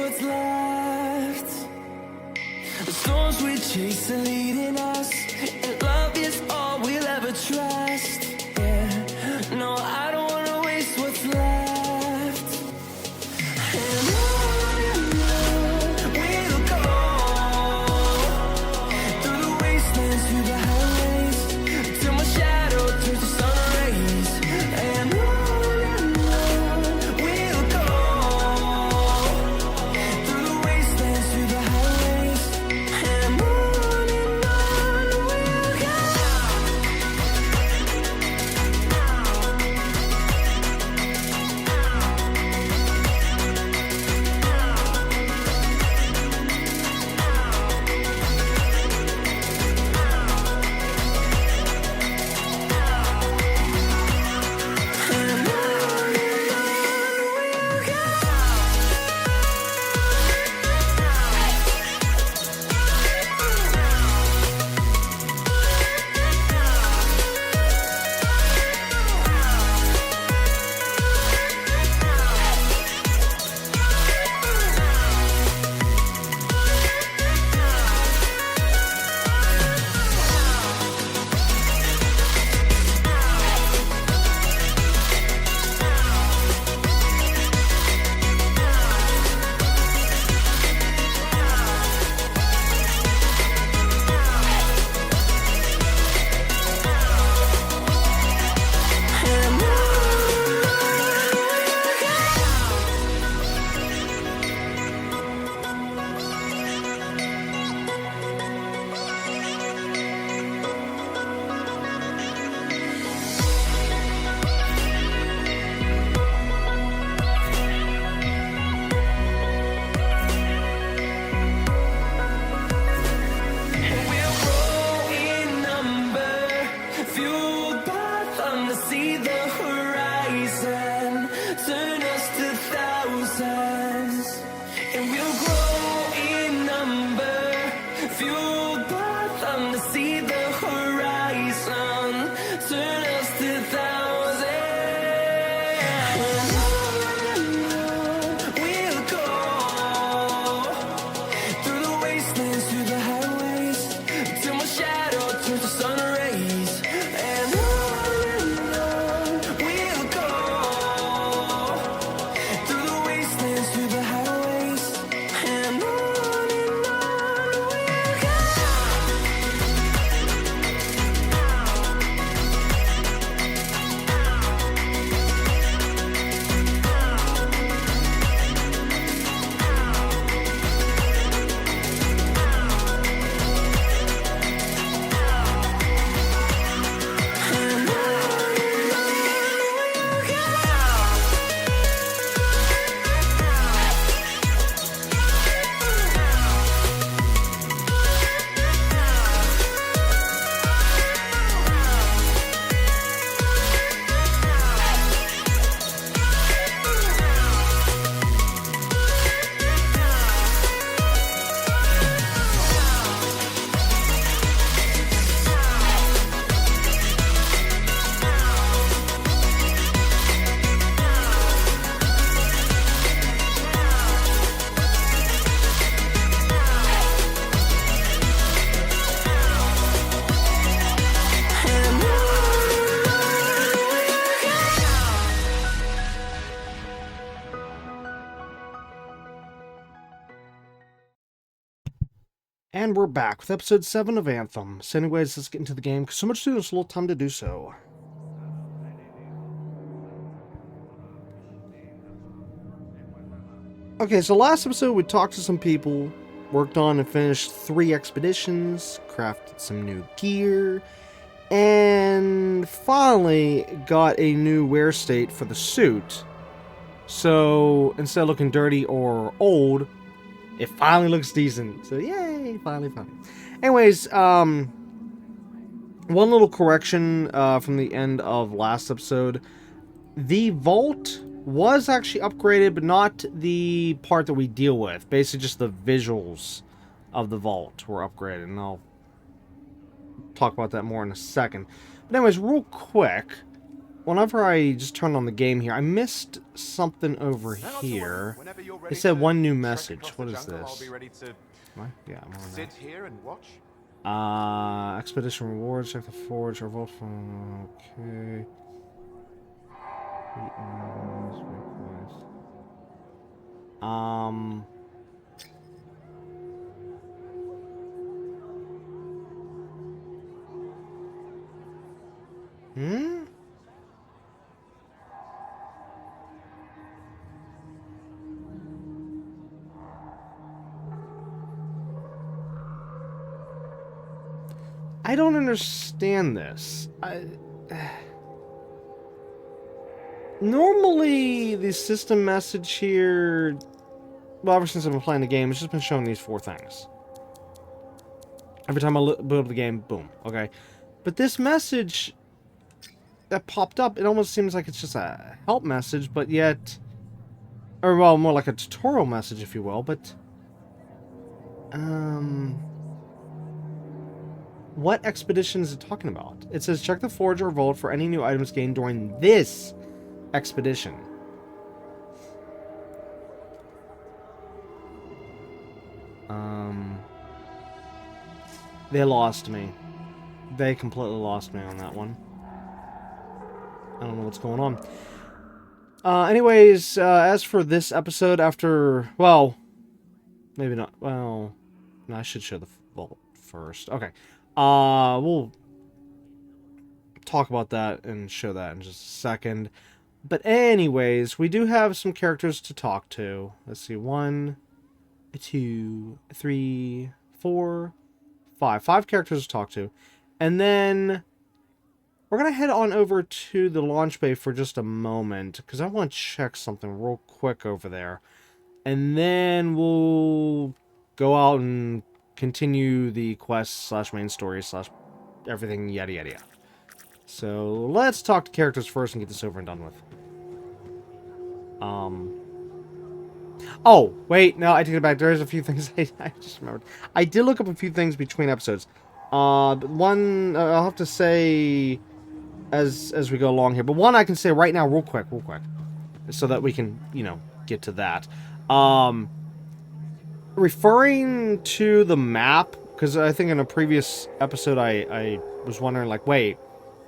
what's left. The storms we chase are leading us, and love is all we'll ever trust. Yeah, no, I don't wanna waste what's left. And on we'll go, through the wastelands, through the highways, till my shadow turns to sun rays. And on we'll go, through the wastelands, through the highways, and on we'll go. See the horizon turn us to thousands, and we'll grow in number, fueled by them to see the horizon turn us to thousands. And we'll go through the wastelands, through the highways, till my shadow turns to sun rays. And we'll go through the wastelands, through the highways, and on we'll go. And we're back with episode 7 of Anthem. So anyways, let's get into the game, because so much to do, there's a little time to do so. Okay, so last episode we talked to some people, worked on and finished 3 expeditions, crafted some new gear, and finally got a new wear state for the suit. So instead of looking dirty or old, it finally looks decent. So yay, finally. Anyways, one little correction from the end of last episode. The vault was actually upgraded, but not the part that we deal with. Basically just the visuals of the vault were upgraded, and I'll talk about that more in a second. But anyways, real quick, whenever I just turned on the game here, I missed something over here. It said one new message. What is this? What? Yeah, I'm on Sit here and watch. that. Expedition rewards. Check the forge. Revolt from. Okay. Hmm? I don't understand this. Normally, the system message here, well, ever since I've been playing the game, it's just been showing these 4 things. Every time I boot up the game, boom, okay? But this message that popped up, it almost seems like it's just a help message, but yet... Or, well, more like a tutorial message, if you will, but... What expedition is it talking about? It says, check the forge or vault for any new items gained during this expedition. They lost me. They completely lost me on that one. I don't know what's going on. Anyways, as for this episode, after... Well, maybe not. Well, no, I should show the vault first. Okay. We'll talk about that and show that in just a second. But anyways, we do have some characters to talk to. Let's see, 1, 2, 3, 4, 5. 5 characters to talk to. And then we're going to head on over to the launch bay for just a moment, because I want to check something real quick over there. And then we'll go out and continue the quest / main story / everything, yada yada yada. So let's talk to characters first and get this over and done with. Oh, wait, no, I take it back. There's a few things I just remembered. I did look up a few things between episodes. But one, I'll have to say as we go along here. But one I can say right now, real quick, so that we can, you know, get to that. Referring to the map, because I think in a previous episode I was wondering, like, wait,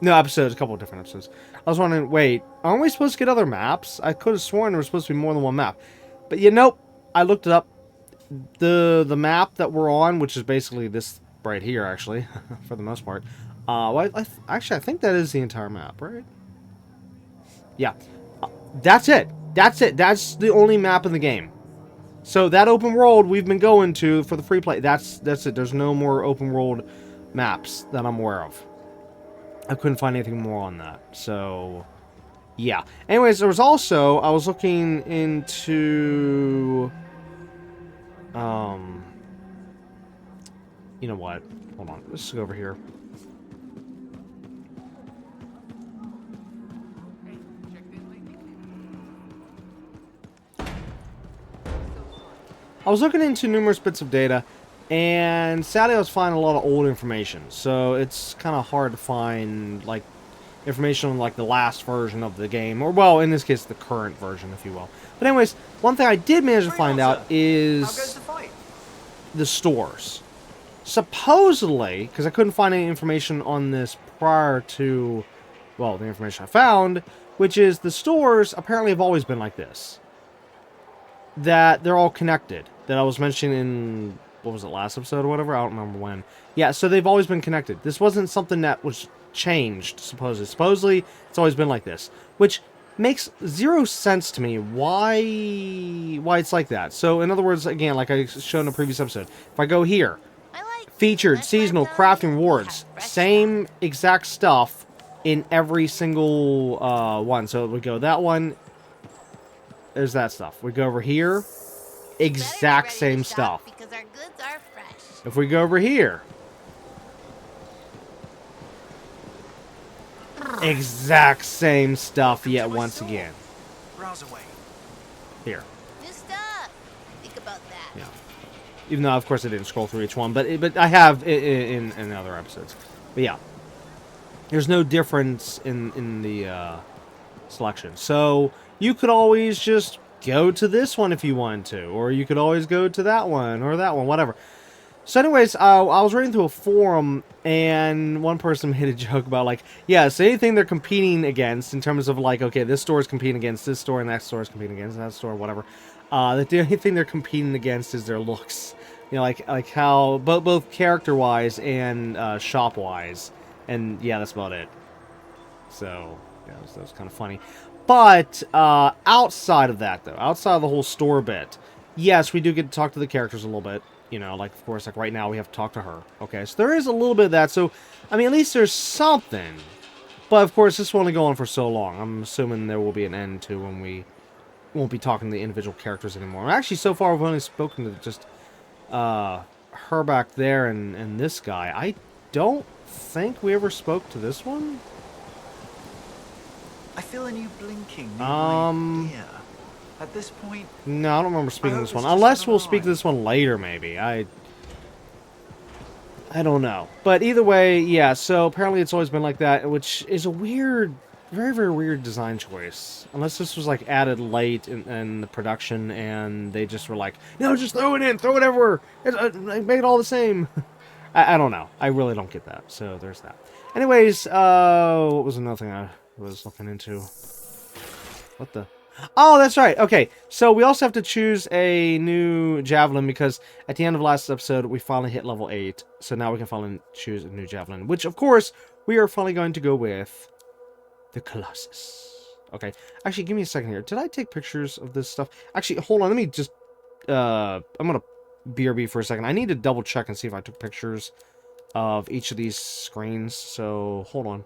no, episodes, a couple of different episodes. I was wondering, wait, aren't we supposed to get other maps? I could have sworn there was supposed to be more than one map. But you know, I looked it up. The map that we're on, which is basically this right here, actually, for the most part. Well, actually, I think that is the entire map, right? Yeah. That's it. That's it. That's the only map in the game. So that open world we've been going to for the free play, that's it. There's no more open world maps that I'm aware of. I couldn't find anything more on that. So, yeah. Anyways, there was also, I was looking into, you know what? Hold on. Let's go over here. I was looking into numerous bits of data, and sadly I was finding a lot of old information. So it's kind of hard to find, like, information on, like, the last version of the game. Or, well, in this case, the current version, if you will. But anyways, one thing I did manage to find out is the stores. Supposedly, because I couldn't find any information on this prior to, well, the information I found, which is the stores apparently have always been like this. That they're all connected. That I was mentioning in, what was it, last episode or whatever? I don't remember when. Yeah, so they've always been connected. This wasn't something that was changed, supposedly. Supposedly, it's always been like this. Which makes zero sense to me why it's like that. So, in other words, again, like I showed in a previous episode, if I go here, featured, seasonal, crafting rewards, same exact stuff in every single one. So we go that one, there's that stuff. We go over here, exact same stuff. Because our goods are fresh. If we go over here, exact same stuff yet once again. Browse away. Here. New stuff. Think about that. Yeah. Even though, of course, I didn't scroll through each one, but I have in other episodes. But yeah, there's no difference in the selection. So you could always just go to this one if you wanted to, or you could always go to that one or that one, whatever. So anyways, I was reading through a forum, and one person made a joke about, like, yeah, so anything they're competing against in terms of, like, okay, this store is competing against this store, and that store is competing against that store, whatever. That the only thing they're competing against is their looks. You know, like how, both character-wise and shop-wise. And, yeah, that's about it. So, yeah, that was kind of funny. But, outside of that, though, outside of the whole store bit, yes, we do get to talk to the characters a little bit. You know, like, of course, like, right now we have to talk to her. Okay, so there is a little bit of that. So, I mean, at least there's something. But, of course, this will only go on for so long. I'm assuming there will be an end to when we won't be talking to the individual characters anymore. Actually, so far, we've only spoken to just her back there and this guy. I don't think we ever spoke to this one. I feel a new blinking near my ear. At this point... No, I don't remember speaking to this one. it's just Unless we'll another speak to line. this one later, maybe. I don't know. But either way, yeah, so apparently it's always been like that, which is a weird, very, very weird design choice. Unless this was, like, added late in the production, and they just were like, no, just throw it in, throw it everywhere, make it all the same. I don't know. I really don't get that, so there's that. Anyways, what was another thing I was looking into? What the... Oh, that's right. Okay, so we also have to choose a new javelin because at the end of last episode, we finally hit level 8. So now we can finally choose a new javelin, which, of course, we are finally going to go with the Colossus. Okay, actually, give me a second here. Did I take pictures of this stuff? Actually, hold on. Let me just... I'm going to BRB for a second. I need to double check and see if I took pictures of each of these screens. So, hold on.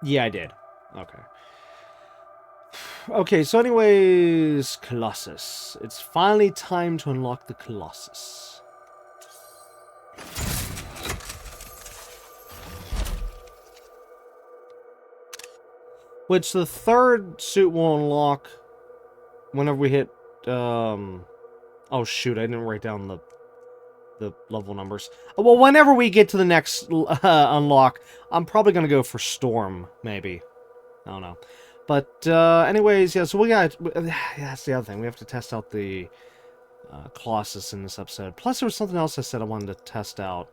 Yeah, I did. Okay. Okay, so anyways, Colossus. It's finally time to unlock the Colossus. Which the third suit will unlock whenever we hit, oh shoot, I didn't write down the level numbers. Well, whenever we get to the next unlock, I'm probably going to go for Storm, maybe. I don't know. But, anyways, yeah, so we got... Yeah, that's the other thing. We have to test out the Colossus in this episode. Plus, there was something else I said I wanted to test out.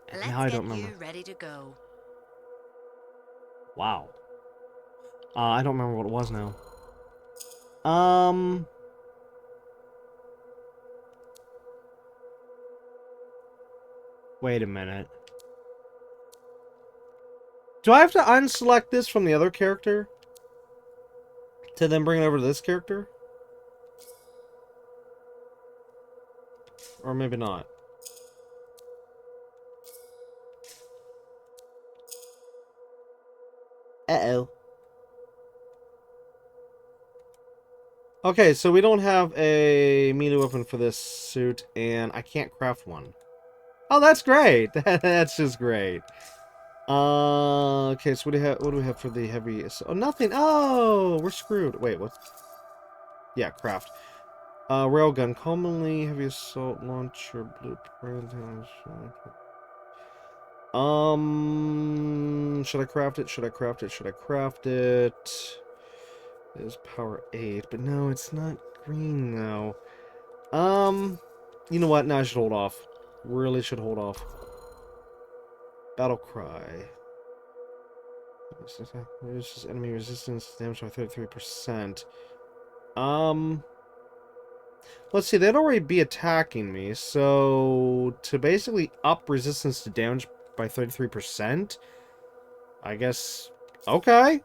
And Let's now I get don't remember. you ready to go. Wow. I don't remember what it was now. Wait a minute. Do I have to unselect this from the other character? To then bring it over to this character? Or maybe not. Uh-oh. Okay, so we don't have a melee weapon for this suit, and I can't craft one. Oh, that's great! That's just great. Okay, so what do we have for the heavy... Oh, nothing! Oh, we're screwed. Wait, what? Yeah, craft. Railgun. Commonly heavy assault launcher, blueprint... should I craft it? Should I craft it? Should I craft it? It is power 8, but no, it's not green now. You know what? No, I should hold off. Really should hold off. Battle cry. Reduces enemy resistance damage by 33%. Let's see, they'd already be attacking me, so to basically up resistance to damage by 33%, I guess, okay.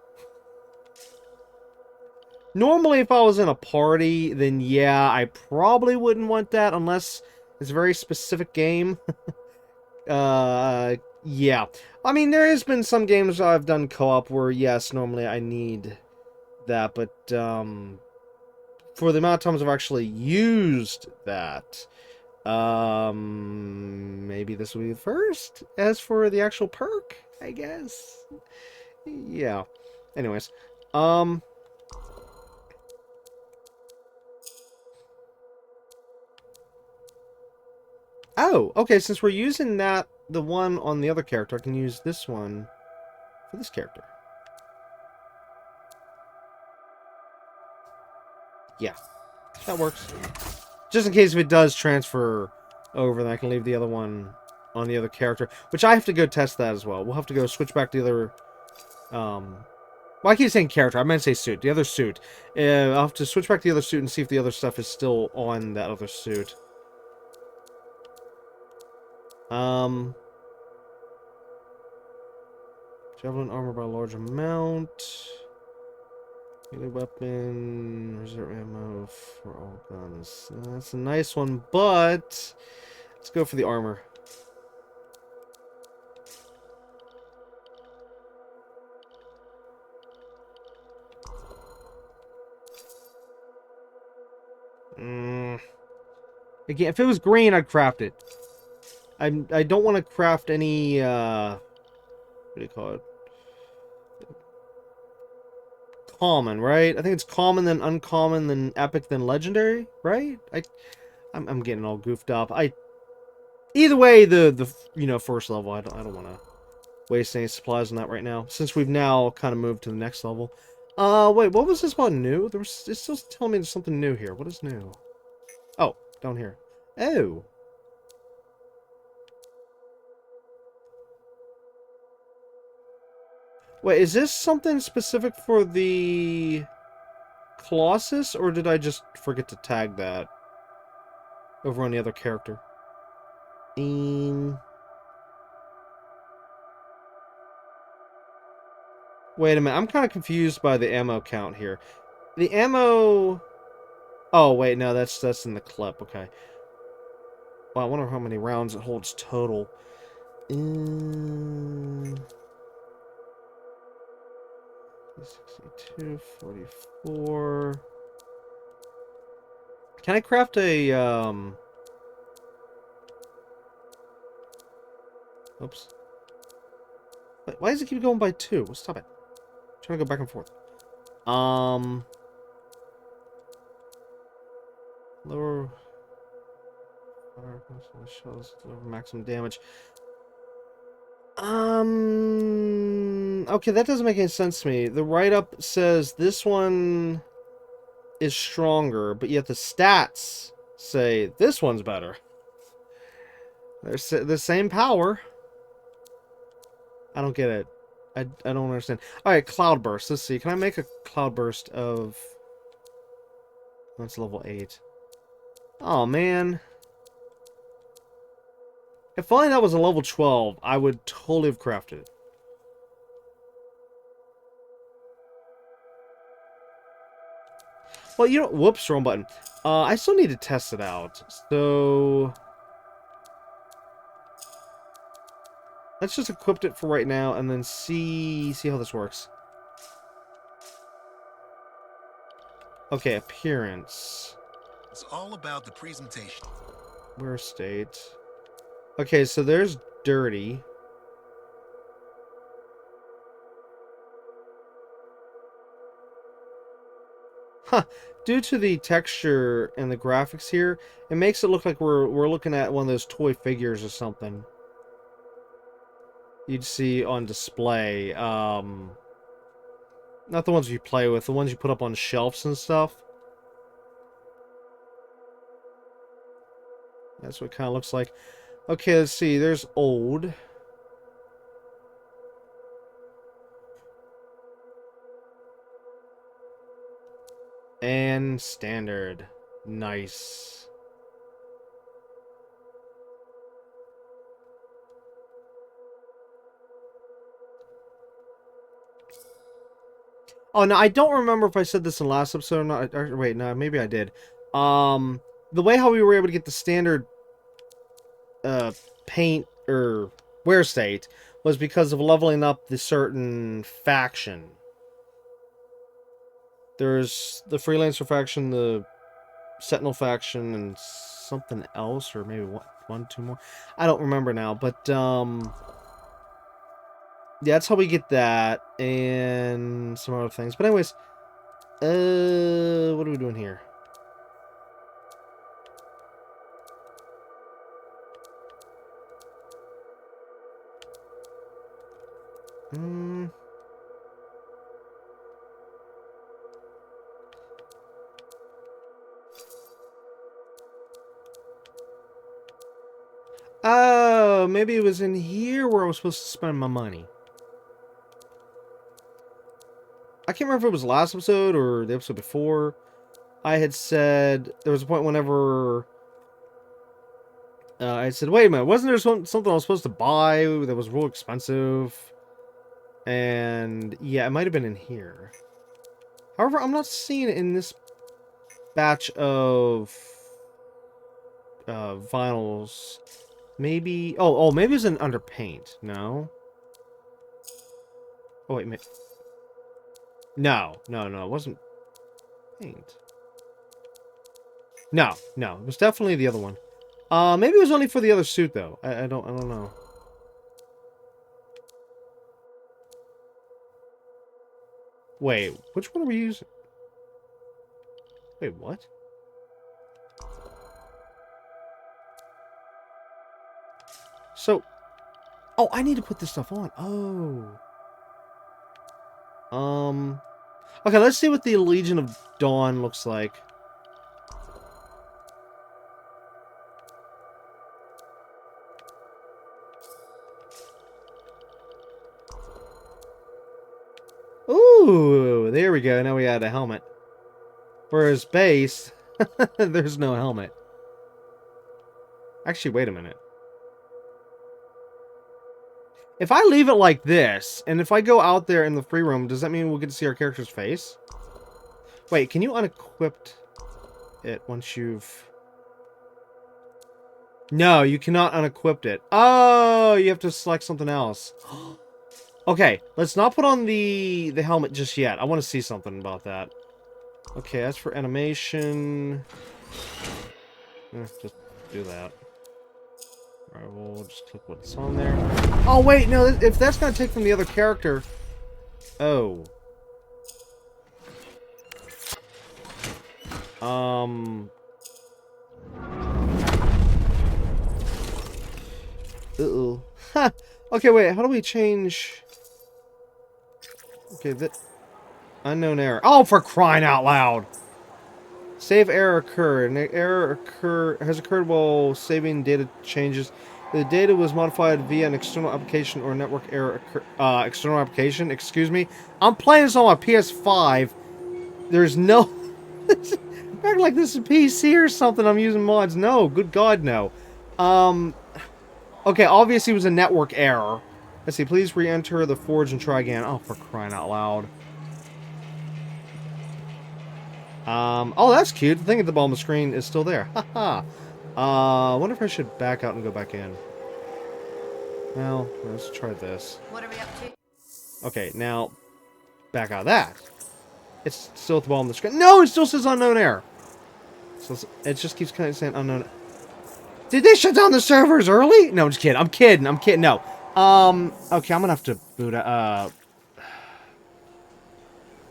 Normally, if I was in a party, then yeah, I probably wouldn't want that unless it's a very specific game. Yeah. I mean, there has been some games I've done co-op where, yes, normally I need that, but, for the amount of times I've actually used that, maybe this will be the first. As for the actual perk, I guess. Yeah. Anyways, oh, okay, since we're using the one on the other character, I can use this one for this character. Yeah, that works. Just in case if it does transfer over, then I can leave the other one on the other character. Which I have to go test that as well. We'll have to go switch back to the other... well, I keep saying character. I meant to say suit. The other suit. I'll have to switch back to the other suit and see if the other stuff is still on that other suit. Javelin armor by a large amount. Melee weapon. Reserve ammo for all guns. That's a nice one, but... let's go for the armor. Again, if it was green, I'd craft it. I don't want to craft any, what do you call it? Common, right? I think it's common, then uncommon, then epic, then legendary, right? I'm getting all goofed up. Either way, the you know, first level, I don't want to waste any supplies on that right now, since we've now kind of moved to the next level. Wait, what was this about new? It's still telling me there's something new here. What is new? Oh, down here. Oh. Wait, is this something specific for the Colossus, or did I just forget to tag that over on the other character? Wait a minute, I'm kind of confused by the ammo count here. The ammo... oh, wait, no, that's in the clip, okay. Well, I wonder how many rounds it holds total. 62, 44... can I craft a, oops. Wait, why does it keep going by 2? Well, stop it. I'm trying to go back and forth. Lower... shells deliver maximum damage. Okay, that doesn't make any sense to me. The write-up says this one is stronger, but yet the stats say this one's better. They're the same power. I don't get it. I don't understand. Alright, Cloudburst. Let's see. Can I make a Cloudburst of... that's level 8. Oh, man. If only that was a level 12, I would totally have crafted it. Well, you know... whoops, wrong button. I still need to test it out. So... let's just equip it for right now and then see how this works. Okay, appearance. It's all about the presentation. Where state? Okay, so there's dirty. Huh. Due to the texture and the graphics here, it makes it look like we're looking at one of those toy figures or something. You'd see on display. Not the ones you play with, the ones you put up on shelves and stuff. That's what it kind of looks like. Okay, let's see. There's old. And standard. Nice. Oh, no, I don't remember if I said this in the last episode or not. Wait, no, maybe I did. The way how we were able to get the standard paint or wear state was because of leveling up the certain faction. There's the Freelancer faction, the Sentinel faction, and something else, or maybe one, two more. I don't remember now, but yeah, that's how we get that, and some other things. But anyways, what are we doing here? Oh, maybe it was in here where I was supposed to spend my money. I can't remember if it was last episode or the episode before. I had said there was a point whenever I said, "Wait a minute, wasn't there something I was supposed to buy that was real expensive?" And yeah, it might have been in here. However, I'm not seeing it in this batch of vinyls. Maybe. Oh, maybe it's in under paint. No. Oh wait, no, it wasn't paint. No, it was definitely the other one. Maybe it was only for the other suit though. I don't know. Wait, which one are we using? Wait, what? So, oh, I need to put this stuff on. Oh. Okay, let's see what the Legion of Dawn looks like. Ooh, there we go. Now we add a helmet. Whereas base, there's no helmet. Actually, wait a minute. If I leave it like this, and if I go out there in the free room, does that mean we'll get to see our character's face? Wait, can you unequip it once you've... No, you cannot unequip it. Oh, you have to select something else. Okay, let's not put on the helmet just yet. I want to see something about that. Okay, as for animation... just do that. Alright, we'll just click what's on there. Oh, wait, no, if that's going to take from the other character... Oh. Uh-oh. Ha! Okay, wait, how do we change... Okay, that... Unknown error. Oh, for crying out loud! Save error occurred. An error has occurred while saving data changes. The data was modified via an external application or network error. External application? Excuse me? I'm playing this on my PS5. There's no... Act like this is a PC or something. I'm using mods. No, good God, no. Okay, obviously it was a network error. Let's see, please re-enter the forge and try again. Oh, for crying out loud. Oh, that's cute. The thing at the bottom of the screen is still there. Haha. I wonder if I should back out and go back in. Well, let's try this. What are we up to? Okay, now, back out of that. It's still at the bottom of the screen. No, it still says unknown error. So it just keeps kind of saying unknown. Did they shut down the servers early? No, I'm just kidding. I'm kidding. No. Okay, I'm gonna have to boot out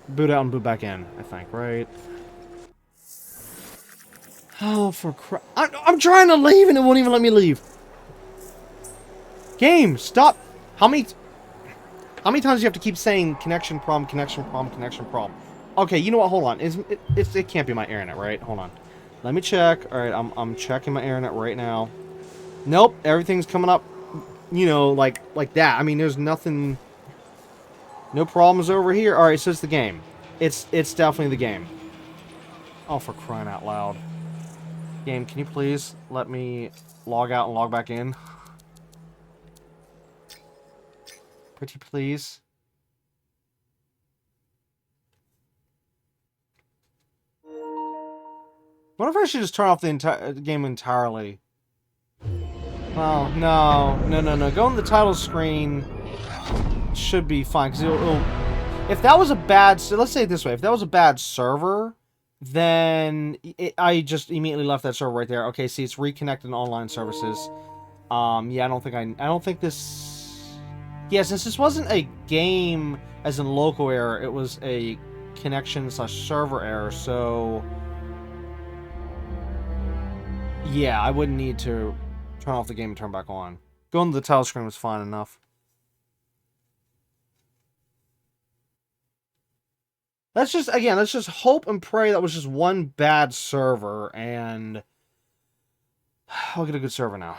and boot back in, I think, right? Oh, for crap. I'm trying to leave and it won't even let me leave. Game, stop. How many times do you have to keep saying connection problem, connection problem, connection problem? Okay, you know what? Hold on. It can't be my internet, right? Hold on. Let me check. All right, I'm checking my internet right now. Nope, everything's coming up, you know, like that. I mean, there's nothing, no problems over here. All right, so it's the game. It's definitely the game. Oh, for crying out loud. Game, can you please let me log out and log back in? Pretty please. What if I should just turn off the entire game entirely? Well, no. Go on the title screen. Should be fine, because it'll... If that was a bad... So let's say it this way. If that was a bad server, then I just immediately left that server right there. Okay, see, it's reconnected online services. Yeah, I don't think this... Yeah, since this wasn't a game as in local error, it was a connection/server error, so... Yeah, I wouldn't need to turn off the game and turn back on. Going to the title screen was fine enough. Let's just hope and pray that was just one bad server, and I'll get a good server now.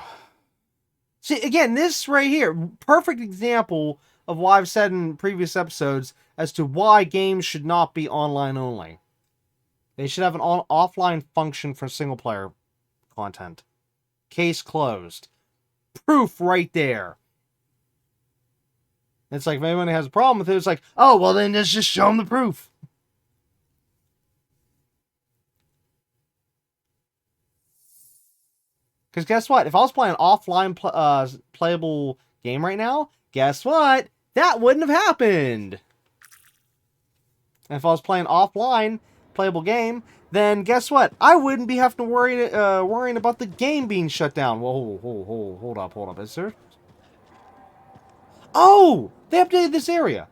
See, again, this right here, perfect example of what I've said in previous episodes as to why games should not be online only. They should have an offline function for single player content. Case closed. Proof right there. It's like, if anyone has a problem with it, it's like, oh, well, then let's just show them the proof. Because guess what? If I was playing an offline playable game right now, guess what? That wouldn't have happened. And if I was playing offline playable game, then guess what? I wouldn't be having to worrying about the game being shut down. Whoa, hold up. Is there? Oh! They updated this area.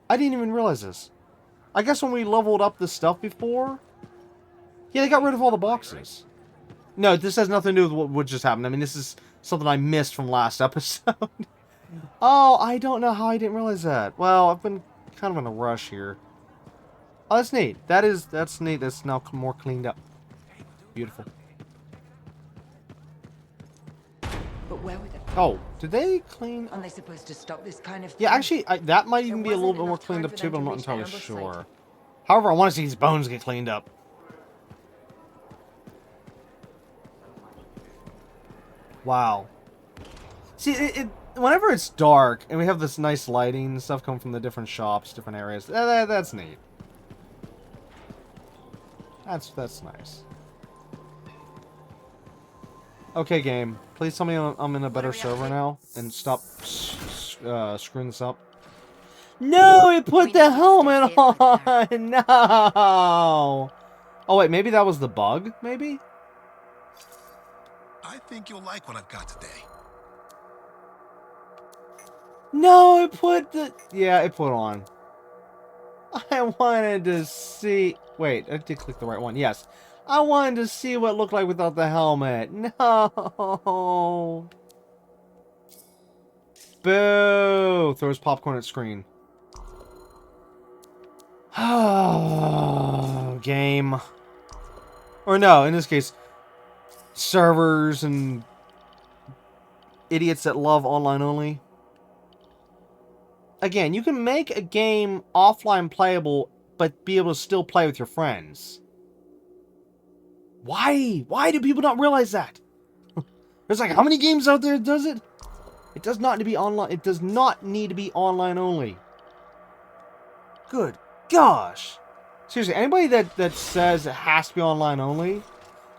I didn't even realize this. I guess when we leveled up this stuff before... Yeah, they got rid of all the boxes. No, this has nothing to do with what just happened. I mean, this is something I missed from last episode. Oh, I don't know how I didn't realize that. Well, I've been kind of in a rush here. Oh, that's neat. That's neat. That's now more cleaned up. Beautiful. But where were they? Oh, did they clean? Aren't they supposed to stop this kind of thing? Yeah, actually, that might even be a little bit more cleaned up too, but I'm not entirely sure. However, I want to see these bones get cleaned up. Wow. See, whenever it's dark and we have this nice lighting and stuff coming from the different shops, different areas, that's neat. That's nice. Okay, game. Please tell me I'm in a better server now and stop screwing this up. No, it put the helmet on. No. Oh wait, maybe that was the bug. Maybe. I think you'll like what I've got today. No, it put the... Yeah, it put on. I wanted to see... Wait, I did click the right one. Yes. I wanted to see what it looked like without the helmet. No. Boo. Throws popcorn at screen. Game. Or no, in this case, servers and idiots that love online only. Again, you can make a game offline playable, but be able to still play with your friends. Why? Why do people not realize that? There's like, how many games out there does it? It does not need to be online. It does not need to be online only. Good gosh. Seriously, anybody that says it has to be online only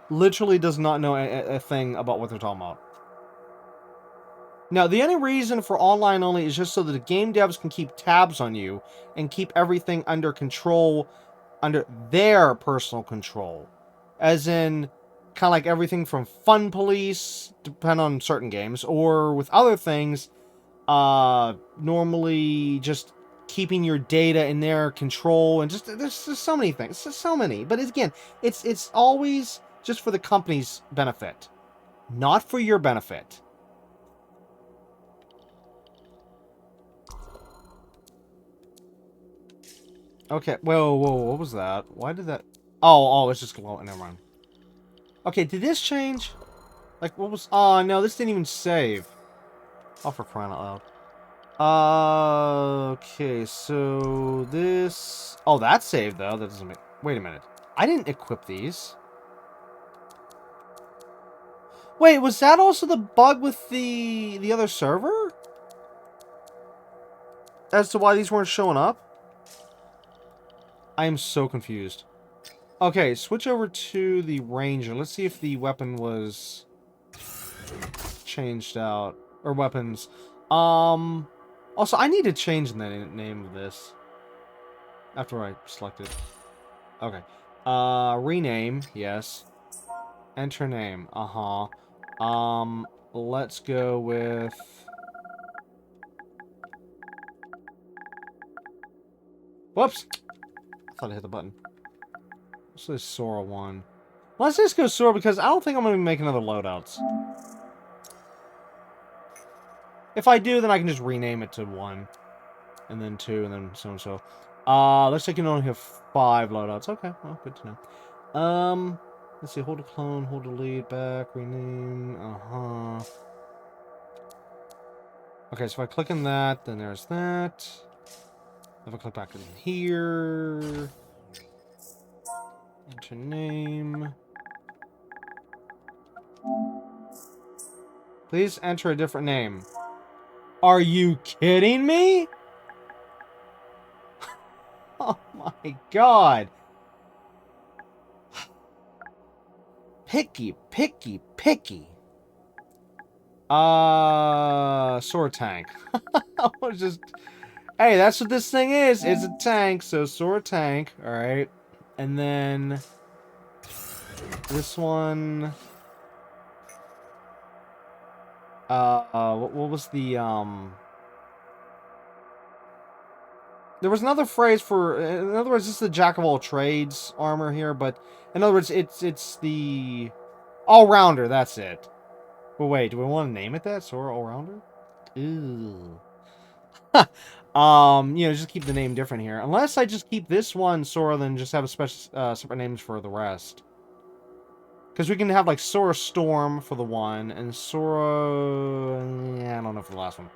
literally does not know a thing about what they're talking about. Now, the only reason for online only is just so that the game devs can keep tabs on you and keep everything under control, under their personal control. As in, kind of like everything from Fun Police, depend on certain games, or with other things, normally just keeping your data in their control, and just, there's just so many things, just so many. But again, it's always just for the company's benefit, not for your benefit. Okay, whoa, what was that? Why did that... Oh, it's just glowing, never mind. Okay, did this change? Like, what was... Oh, no, this didn't even save. Oh, for crying out loud. Okay, so this... Oh, that saved, though. That doesn't make... Wait a minute. I didn't equip these. Wait, was that also the bug with the other server? As to why these weren't showing up? I am so confused. Okay, switch over to the Ranger. Let's see if the weapon was changed out. Or weapons. Also, I need to change the name of this. After I select it. Okay. Rename. Yes. Enter name. Let's go with... Whoops! I thought I hit the button. Let's say Sora 1. Let's just go Sora because I don't think I'm going to be making other loadouts. If I do, then I can just rename it to 1. And then 2, and then so and so. Let's say you can only have 5 loadouts. Okay, well, good to know. Let's see, hold to clone, hold to delete, back, rename, Okay, so if I click in that, then there's that. If I click back in here... Enter name... Please enter a different name. Are you kidding me? Oh my god. Picky, picky, picky. Sword tank. I was just... Hey, that's what this thing is. It's a tank, so sword tank. Alright. And then... This one... what was the, There was another phrase for... In other words, this is the jack-of-all-trades armor here, but... In other words, it's the... All-rounder, that's it. But wait, do we want to name it that? Sora All-Rounder? Ooh. You know, just keep the name different here. Unless I just keep this one Sora, then just have a special, separate names for the rest. Because we can have, like, Sora Storm for the one, and Sora... Yeah, I don't know for the last one.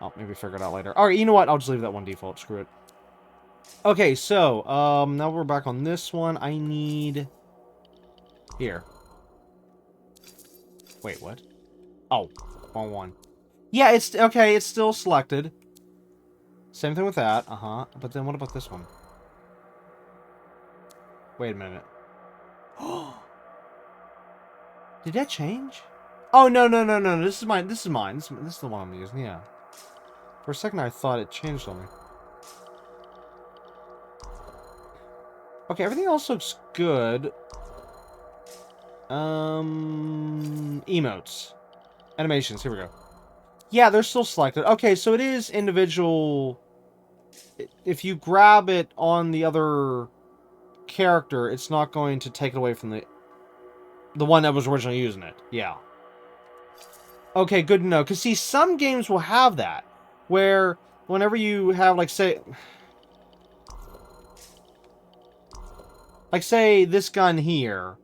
I'll maybe figure it out later. Alright, you know what? I'll just leave that one default. Screw it. Okay, so, now we're back on this one. I need... Here. Wait, what? Oh, wrong one. Yeah, it's... Okay, it's still selected. Same thing with that. Uh-huh. But then what about this one? Wait a minute. Did that change? Oh, no, no, no, no. This is mine. This is mine. This is the one I'm using, yeah. For a second, I thought it changed on me. Okay, everything else looks good. Emotes. Animations, here we go. Yeah, they're still selected. Okay, so it is individual... If you grab it on the other character, it's not going to take it away from the one that was originally using it. Yeah. Okay, good to know. Because, see, some games will have that. Where, whenever you have, like, say... Like, say, this gun here.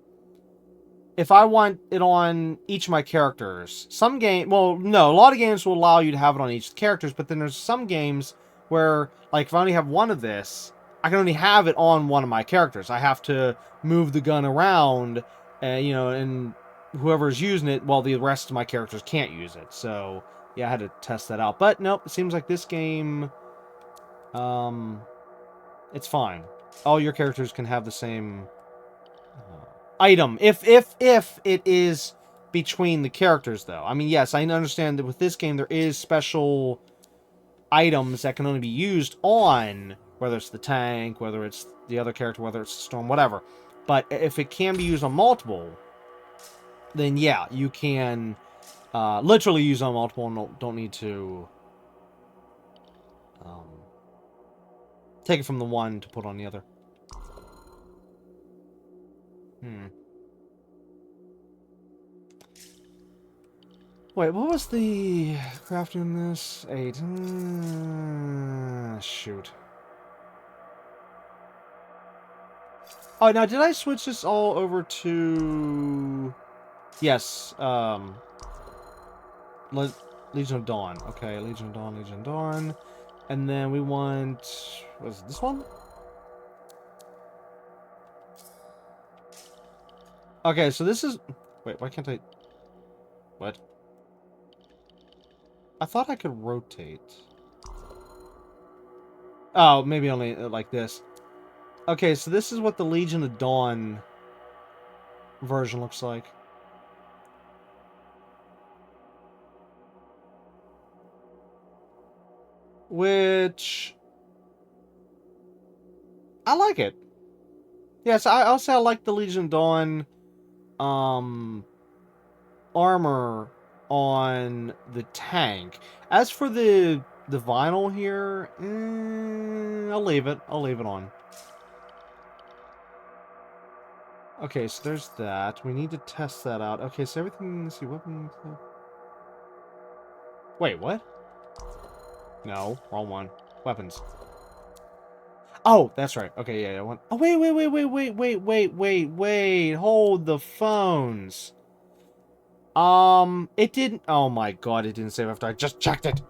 If I want it on each of my characters, some game... Well, no, a lot of games will allow you to have it on each of the characters, but then there's some games where, like, if I only have one of this, I can only have it on one of my characters. I have to move the gun around, you know, and whoever's using it, well, the rest of my characters can't use it. So, yeah, I had to test that out. But, nope, it seems like this game, it's fine. All your characters can have the same item. If it is between the characters, though. I mean, yes, I understand that with this game, there is special items that can only be used on, whether it's the tank, whether it's the other character, whether it's the storm, whatever. But if it can be used on multiple, then yeah, you can literally use on multiple and don't need to take it from the one to put on the other. Wait, what was the crafting in this? 8. Shoot. Oh, now did I switch this all over to... Yes, Legion of Dawn. Okay, Legion of Dawn, Legion of Dawn. And then we want... What is it, this one? Okay, so this is... Wait, why can't I... What? I thought I could rotate. Oh, maybe only like this. Okay, so this is what the Legion of Dawn version looks like. Which... I like it. Yes, I'll say I like the Legion of Dawn armor on the tank. As for the vinyl here, I'll leave it. I'll leave it on. Okay, so there's that. We need to test that out. Okay, so everything... Let's see, weapons... Wait, what? No, wrong one. Weapons. Oh, that's right. Okay, yeah, one. Oh, wait. Hold the phones. It didn't... Oh my god, it didn't save after I just checked it.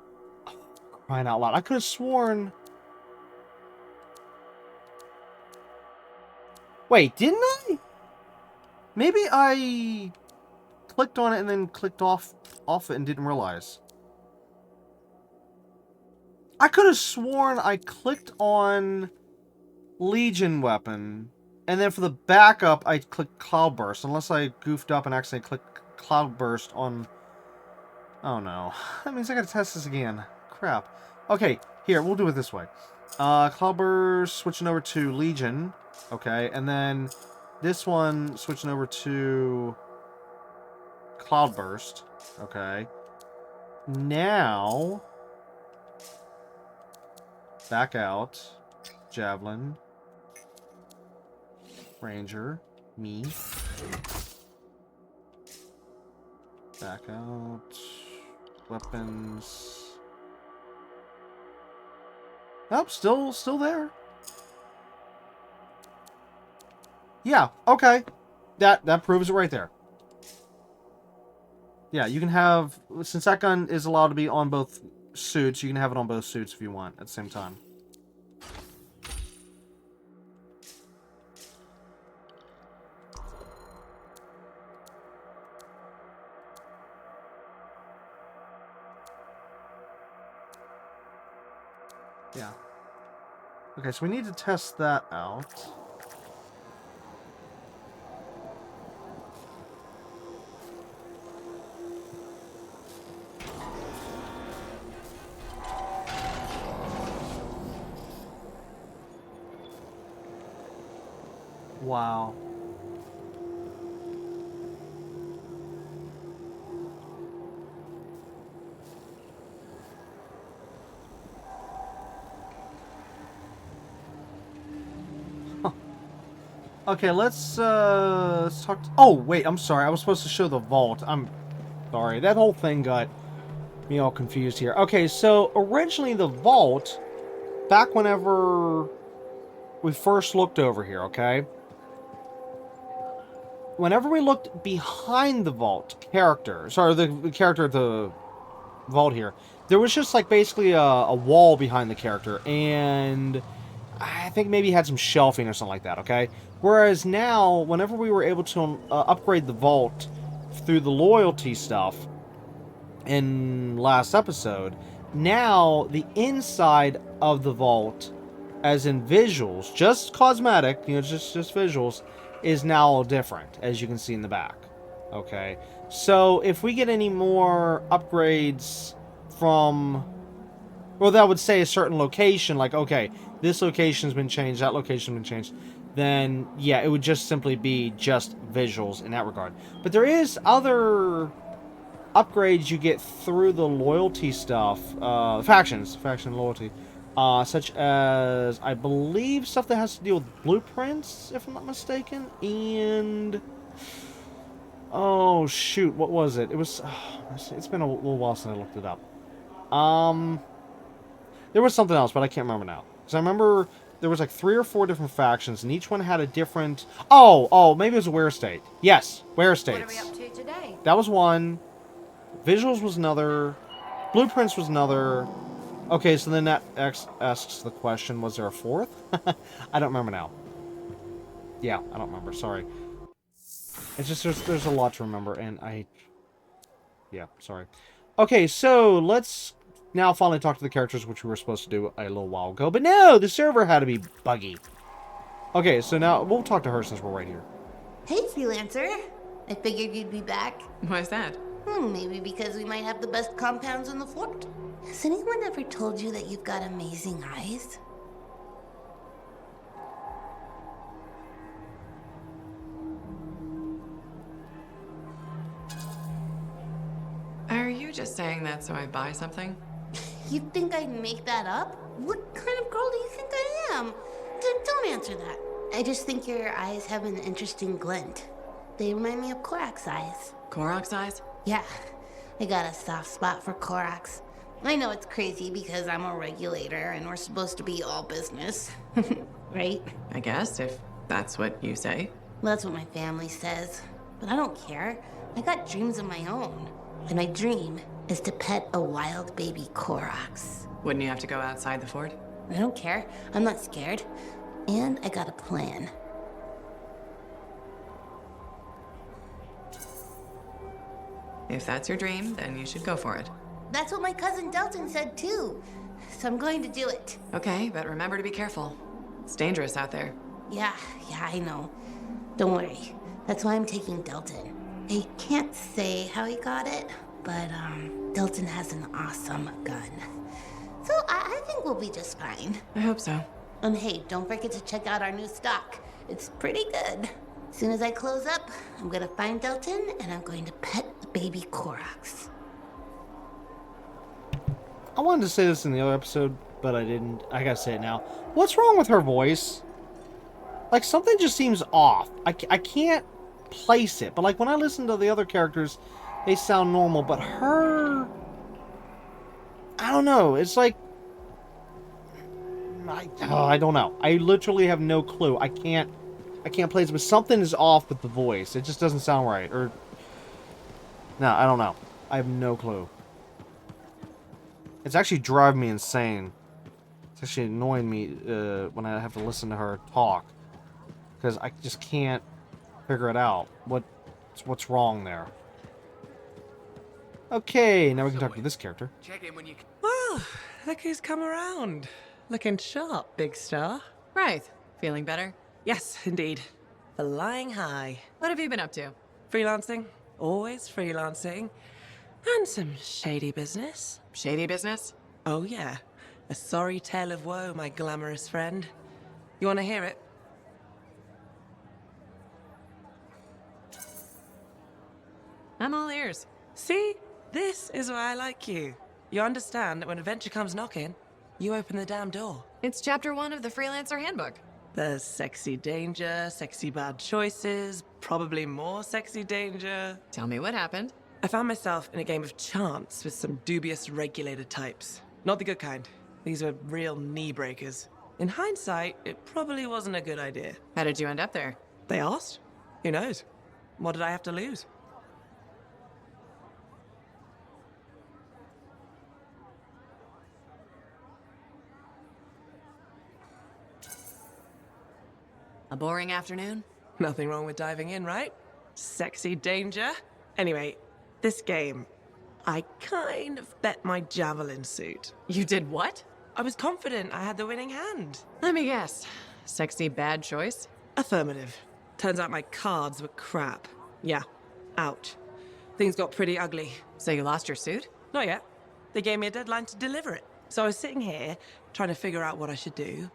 crying out loud. I could have sworn... Wait, didn't I? Maybe I clicked on it and then clicked off it and didn't realize. I could have sworn I clicked on Legion weapon, and then for the backup, I clicked Cloudburst, unless I goofed up and accidentally clicked Cloudburst on... Oh no. That means I gotta test this again. Crap. Okay, here, we'll do it this way. Cloudburst switching over to Legion. Okay, and then this one switching over to Cloudburst. Okay. Now... Back out. Javelin. Ranger. Me. Back out. Weapons. Oh, still there. Yeah, okay. That proves it right there. Yeah, you can have... Since that gun is allowed to be on both suits, you can have it on both suits if you want at the same time. Yeah. Okay, so we need to test that out. Wow. Okay, let's talk... Oh, wait, I'm sorry. I was supposed to show the vault. I'm sorry. That whole thing got me all confused here. Okay, so originally the vault, back whenever we first looked over here, okay? Whenever we looked behind the vault character, sorry, the character of the vault here, there was just like basically a wall behind the character, and I think maybe he had some shelving or something like that, okay? Whereas now, whenever we were able to upgrade the vault through the loyalty stuff in last episode, now the inside of the vault, as in visuals, just cosmetic, you know, just visuals, is now all different, as you can see in the back. Okay, so if we get any more upgrades from, well, that would say a certain location, like, okay, this location's been changed, that location's been changed, then, yeah, it would just simply be just visuals in that regard. But there is other upgrades you get through the loyalty stuff, faction loyalty, such as, I believe, stuff that has to deal with blueprints, if I'm not mistaken, and... Oh, shoot, what was it? It was... it's been a little while since I looked it up. There was something else, but I can't remember now. Because I remember there was like 3 or 4 different factions, and each one had a different... Oh, maybe it was a Wear State. Yes, Wear States. What are we up to today? That was one. Visuals was another. Blueprints was another. Okay, so then that asks the question, was there a 4th? I don't remember now. Yeah, I don't remember, sorry. It's just, there's a lot to remember, and yeah, sorry. Okay, so let's now finally talk to the characters, which we were supposed to do a little while ago. But no, the server had to be buggy. Okay, so now we'll talk to her since we're right here. Hey, freelancer. I figured you'd be back. Why's that? Maybe because we might have the best compounds in the fort. Has anyone ever told you that you've got amazing eyes? Are you just saying that so I buy something? You think I'd make that up? What kind of girl do you think I am? Don't answer that. I just think your eyes have an interesting glint. They remind me of Korak's eyes. Korok's eyes? Yeah, I got a soft spot for Korak's. I know it's crazy because I'm a regulator and we're supposed to be all business. Right? I guess, if that's what you say. That's what my family says. But I don't care. I got dreams of my own. And my dream is to pet a wild baby Koroks. Wouldn't you have to go outside the fort? I don't care. I'm not scared. And I got a plan. If that's your dream, then you should go for it. That's what my cousin Delton said too. So I'm going to do it. Okay, but remember to be careful. It's dangerous out there. Yeah, I know. Don't worry. That's why I'm taking Delton. I can't say how he got it, but Delton has an awesome gun. So I think we'll be just fine. I hope so. And hey, don't forget to check out our new stock. It's pretty good. As soon as I close up, I'm gonna find Delton and I'm going to pet the baby Koroks. I wanted to say this in the other episode, but I didn't. I gotta say it now. What's wrong with her voice? Like, something just seems off. I can't place it. But, like, when I listen to the other characters, they sound normal. But her... I don't know. It's like... I don't know. I literally have no clue. I can't place it. But something is off with the voice. It just doesn't sound right. Or... No, I don't know. I have no clue. It's actually driving me insane. It's actually annoying me when I have to listen to her talk. Because I just can't figure it out. What's wrong there? Okay, now we can talk to this character. Check in when you... Well, look who's come around. Looking sharp, big star. Right. Feeling better? Yes, indeed. Flying high. What have you been up to? Freelancing. Always freelancing. And some shady business. Shady business? Oh, yeah. A sorry tale of woe, my glamorous friend. You want to hear it? I'm all ears. See? This is why I like you. You understand that when adventure comes knocking, you open the damn door. It's chapter 1 of the Freelancer Handbook. There's sexy danger, sexy bad choices, probably more sexy danger. Tell me what happened. I found myself in a game of chance with some dubious regulator types. Not the good kind. These were real knee breakers. In hindsight, it probably wasn't a good idea. How did you end up there? They asked. Who knows? What did I have to lose? A boring afternoon? Nothing wrong with diving in, right? Sexy danger. Anyway, this game, I kind of bet my javelin suit. You did what? I was confident I had the winning hand. Let me guess. Sexy bad choice? Affirmative. Turns out my cards were crap. Yeah, out. Things got pretty ugly. So you lost your suit? Not yet. They gave me a deadline to deliver it. So I was sitting here, trying to figure out what I should do.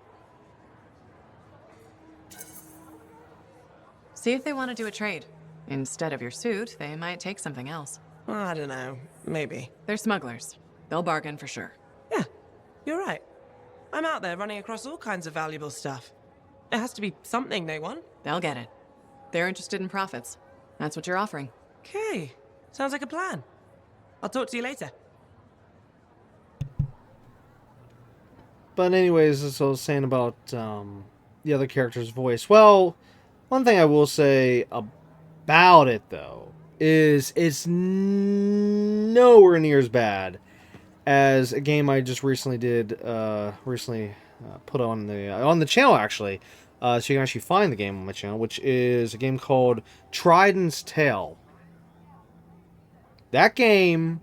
See if they want to do a trade. Instead of your suit, they might take something else. I don't know. Maybe. They're smugglers. They'll bargain for sure. Yeah, you're right. I'm out there running across all kinds of valuable stuff. It has to be something they want. They'll get it. They're interested in profits. That's what you're offering. Okay. Sounds like a plan. I'll talk to you later. But anyways, as I was saying about the other character's voice. Well, one thing I will say about it, though, is it's nowhere near as bad as a game I just recently put on the channel, actually. So you can actually find the game on my channel, which is a game called Trident's Tale. That game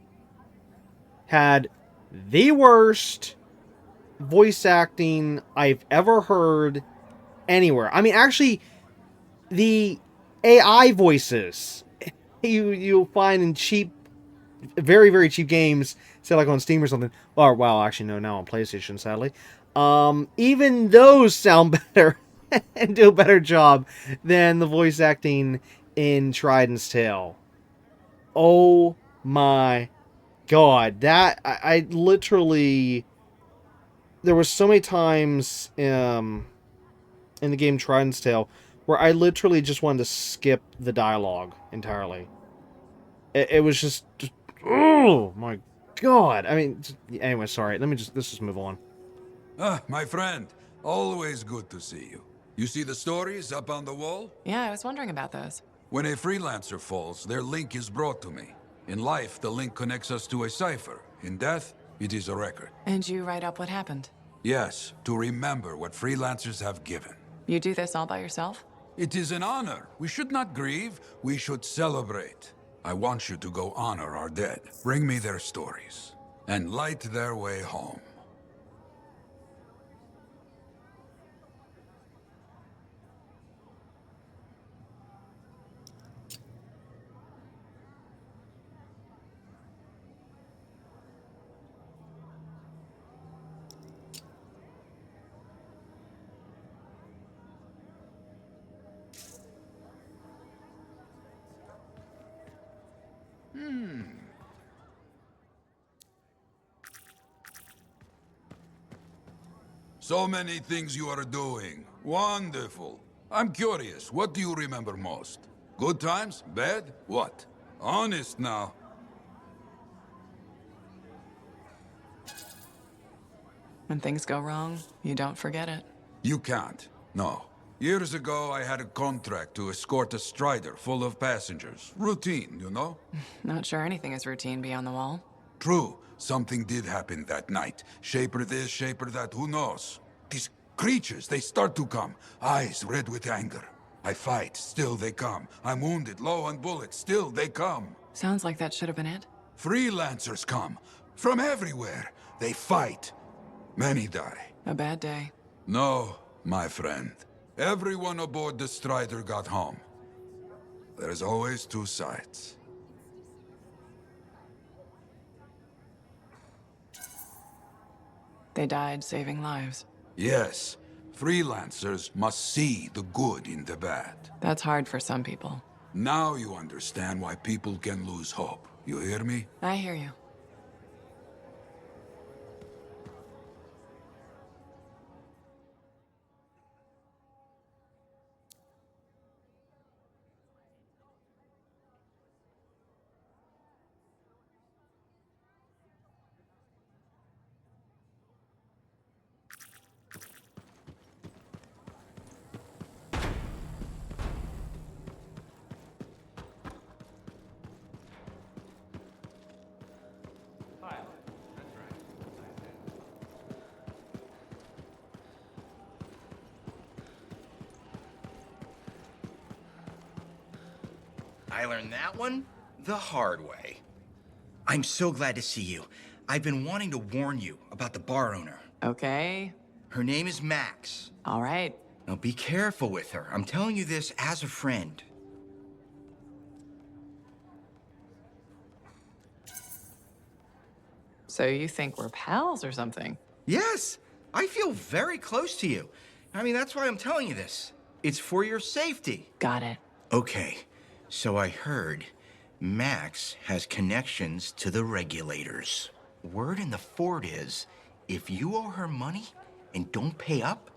had the worst voice acting I've ever heard anywhere. I mean, actually, the AI voices you'll find in cheap, very, very cheap games, say like on Steam or something. Or, well, actually, no, now on PlayStation, sadly. Even those sound better and do a better job than the voice acting in Trident's Tale. Oh my god. That, I literally... There was so many times in the game Trident's Tale where I literally just wanted to skip the dialogue entirely. It was just... Oh my god. I mean, anyway, sorry. Let's just move on. Ah, my friend. Always good to see you. You see the stories up on the wall? Yeah, I was wondering about those. When a freelancer falls, their link is brought to me. In life, the link connects us to a cipher. In death, it is a record. And you write up what happened? Yes, to remember what freelancers have given. You do this all by yourself? It is an honor. We should not grieve, we should celebrate. I want you to go honor our dead. Bring me their stories, and light their way home. So many things you are doing. Wonderful. I'm curious, what do you remember most? Good times? Bad? What? Honest now. When things go wrong, you don't forget it. You can't. No. Years ago, I had a contract to escort a Strider full of passengers. Routine, you know? Not sure anything is routine beyond the wall. True. Something did happen that night. Shaper this, shaper that, who knows? These creatures, they start to come. Eyes red with anger. I fight, still they come. I'm wounded, low on bullets, still they come. Sounds like that should have been it. Freelancers come. From everywhere. They fight. Many die. A bad day. No, my friend. Everyone aboard the Strider got home. There's always two sides. They died saving lives. Yes, freelancers must see the good in the bad. That's hard for some people. Now you understand why people can lose hope. You hear me? I hear you. I learned that one the hard way. I'm so glad to see you. I've been wanting to warn you about the bar owner. Okay. Her name is Max. All right. Now be careful with her. I'm telling you this as a friend. So you think we're pals or something? Yes, I feel very close to you. I mean, that's why I'm telling you this. It's for your safety. Got it. Okay, so I heard Max has connections to the regulators. Word in the fort is, if you owe her money and don't pay up,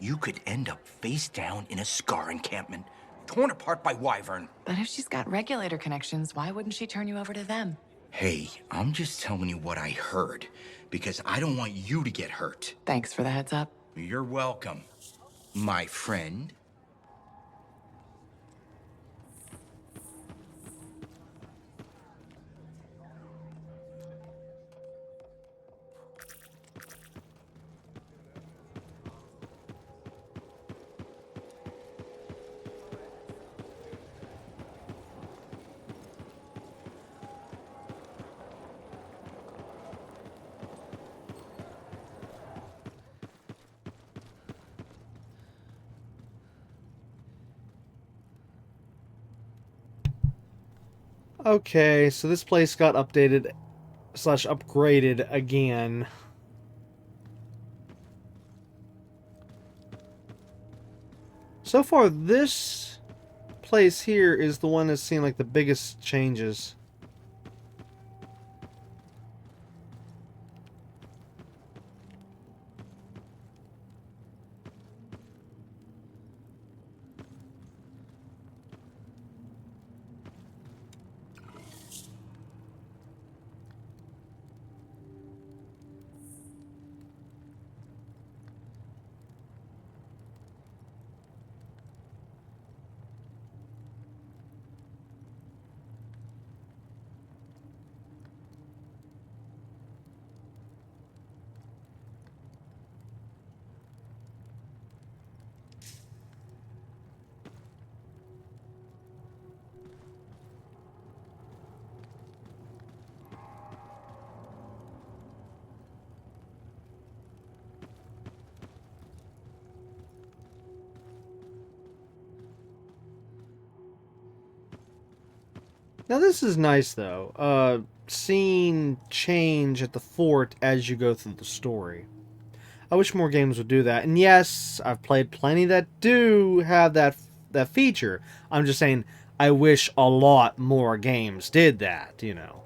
you could end up face down in a Scar encampment, torn apart by Wyvern. But if she's got regulator connections, why wouldn't she turn you over to them? Hey, I'm just telling you what I heard, because I don't want you to get hurt. Thanks for the heads up. You're welcome, my friend. Okay, so this place got updated / upgraded again. So far, this place here is the one that's seen like the biggest changes. Now this is nice though. Seeing change at the fort as you go through the story. I wish more games would do that. And yes, I've played plenty that do have that feature. I'm just saying, I wish a lot more games did that, you know.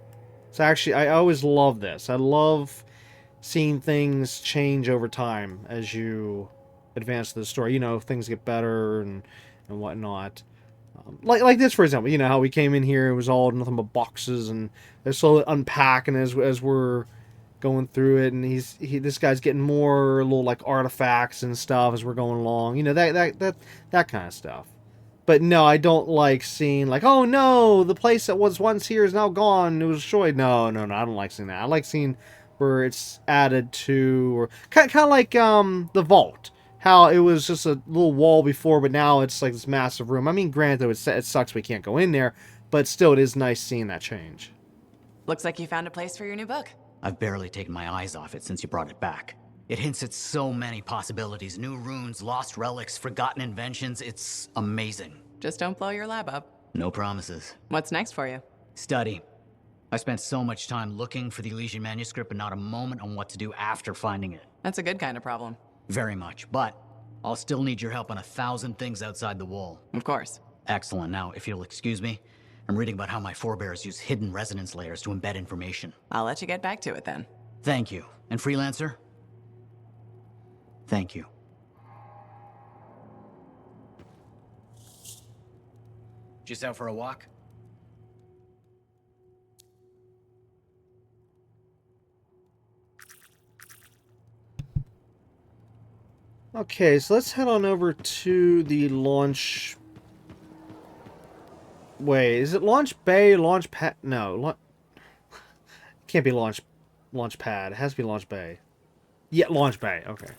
So actually, I always love this. I love seeing things change over time as you advance the story. You know, things get better and whatnot. Like this, for example. You know how we came in here, it was all nothing but boxes, and they're slowly unpacking as we're going through it, and this guy's getting more little like artifacts and stuff as we're going along. You know, that kind of stuff. But no, I don't like seeing like, oh no, the place that was once here is now gone. It was destroyed. No, I don't like seeing that. I like seeing where it's added to, or kind of like the vault. How it was just a little wall before, but now it's like this massive room. I mean, granted, it sucks we can't go in there, but still, it is nice seeing that change. Looks like you found a place for your new book. I've barely taken my eyes off it since you brought it back. It hints at so many possibilities. New runes, lost relics, forgotten inventions. It's amazing. Just don't blow your lab up. No promises. What's next for you? Study. I spent so much time looking for the Elysian manuscript, but not a moment on what to do after finding it. That's a good kind of problem. Very much, but I'll still need your help on 1,000 things outside the wall. Of course. Excellent. Now, if you'll excuse me, I'm reading about how my forebears use hidden resonance layers to embed information. I'll let you get back to it then. Thank you. And Freelancer? Thank you. Just out for a walk? Okay, so let's head on over to the launch. Wait, is it launch bay, launch pad? No, can't be launch pad. It has to be launch bay. Yeah, launch bay. Okay.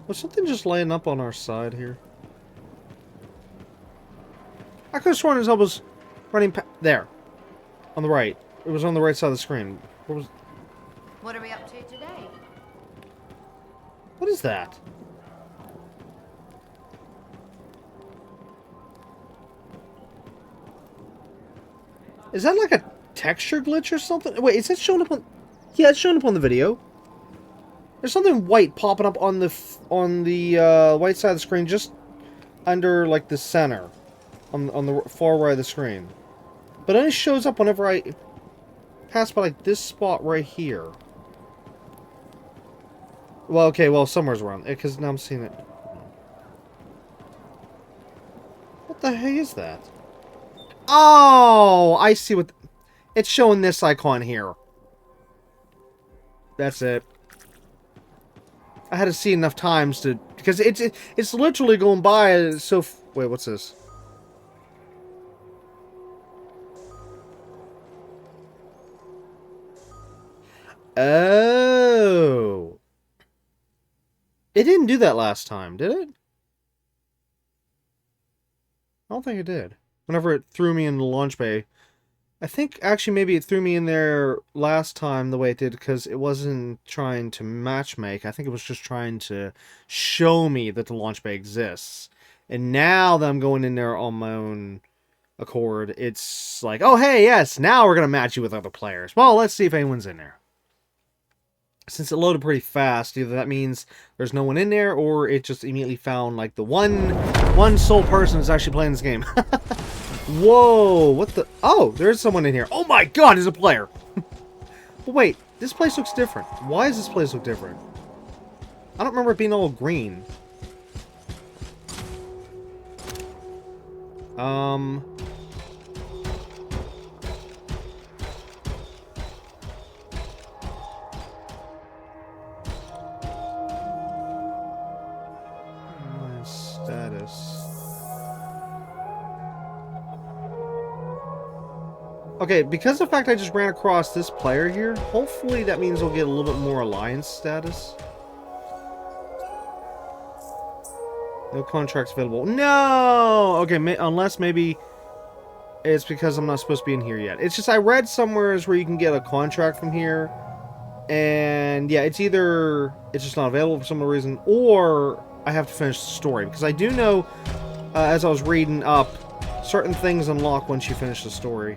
Was something just laying up on our side here? I could have sworn his elbow was running there. On the right. It was on the right side of the screen. What are we up to today? What is that? Is that like a texture glitch or something? Wait, is that showing up on... Yeah, it's showing up on the video. There's something white popping up on the white side of the screen, just under like the center, on the far right of the screen. But it only shows up whenever I pass by like this spot right here. Well, okay, well somewhere's around because now I'm seeing it. What the heck is that? Oh, I see what it's showing. This icon here. That's it. I had to see enough times to, because it's literally going by. So wait, what's this? Oh, it didn't do that last time, did it? I don't think it did. Whenever it threw me in the launch bay. I think, actually, maybe it threw me in there last time the way it did, because it wasn't trying to matchmake. I think it was just trying to show me that the launch bay exists. And now that I'm going in there on my own accord, it's like, oh, hey, yes, now we're going to match you with other players. Well, let's see if anyone's in there. Since it loaded pretty fast, either that means there's no one in there, or it just immediately found, like, the one sole person who's actually playing this game. Whoa, what the... Oh, there's someone in here. Oh my god, there's a player. But wait, this place looks different. Why does this place look different? I don't remember it being all green. Status. Okay, because of the fact I just ran across this player here, hopefully that means we'll get a little bit more alliance status. No contracts available. No! Okay, unless maybe it's because I'm not supposed to be in here yet. It's just I read somewhere where you can get a contract from here. And yeah, it's either it's just not available for some reason, or I have to finish the story. Because I do know, as I was reading up, certain things unlock once you finish the story.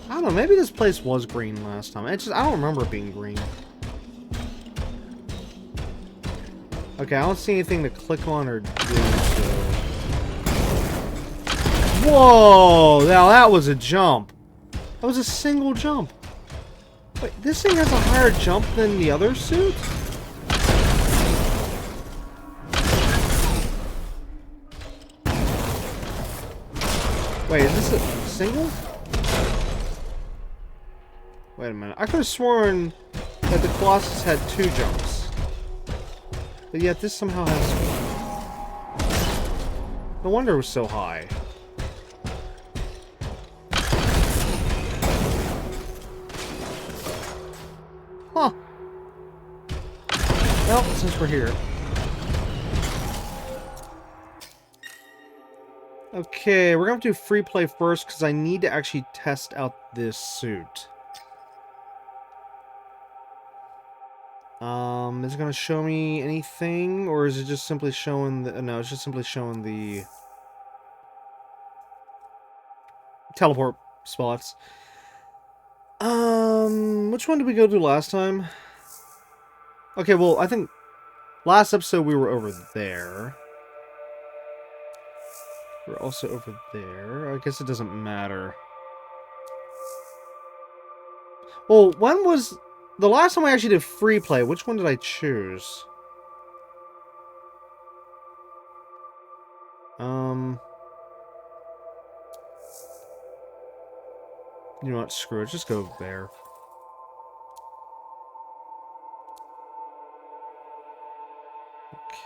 I don't know, maybe this place was green last time. It's just, I don't remember it being green. Okay, I don't see anything to click on or do, so... Whoa! Now that was a jump. That was a single jump. Wait, this thing has a higher jump than the other suit? Wait, is this a single? Wait a minute. I could have sworn that the Colossus had 2 jumps. But yet this somehow has... No wonder it was so high. Huh. Well, since we're here. Okay, we're going to do free play first because I need to actually test out this suit. Is it going to show me anything, or is it just simply showing the... No, it's just simply showing the... teleport spots. Which one did we go to last time? Okay, well, I think last episode we were over there. We're also over there. I guess it doesn't matter. Well, when was... The last time I actually did free play, which one did I choose? You know what? Screw it. Just go there.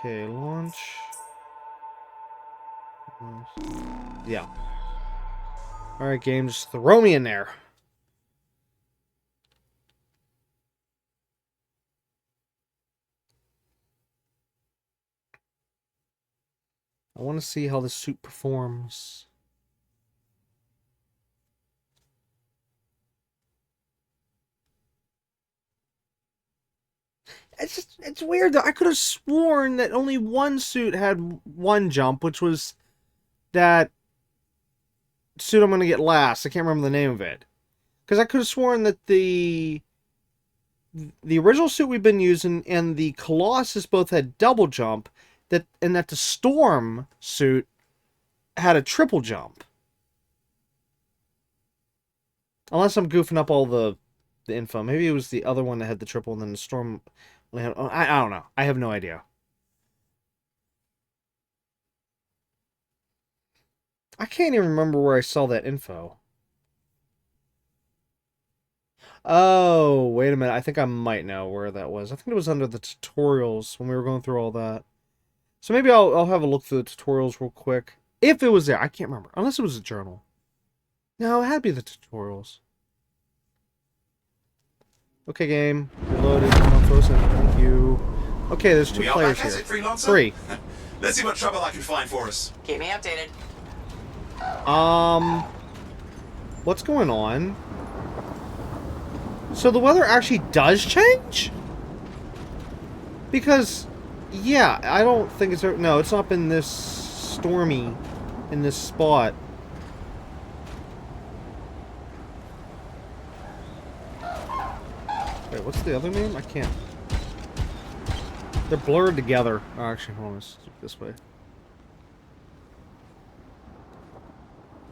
Okay, launch. Yeah. Alright, game, just throw me in there. I want to see how the suit performs. It's weird though. I could have sworn that only one suit had one jump, which was that suit I'm going to get last. I can't remember the name of it. Because I could have sworn that the original suit we've been using and the Colossus both had double jump, and that the Storm suit had a triple jump. Unless I'm goofing up all the info. Maybe it was the other one that had the triple and then the Storm... I don't know. I have no idea. I can't even remember where I saw that info. Oh, wait a minute. I think I might know where that was. I think it was under the tutorials when we were going through all that. So maybe I'll have a look through the tutorials real quick. If it was there. I can't remember. Unless it was a journal. No, it had to be the tutorials. Okay, game. Reloaded. I'll throw some. Thank you. Okay, there's 2 players here. 3. Let's see what trouble I can find for us. Keep me updated. What's going on? So the weather actually does change? Because, yeah, I don't think it's... No, it's not been this stormy in this spot. Wait, what's the other name? I can't. They're blurred together. Oh, actually, hold on. Let's do it this way.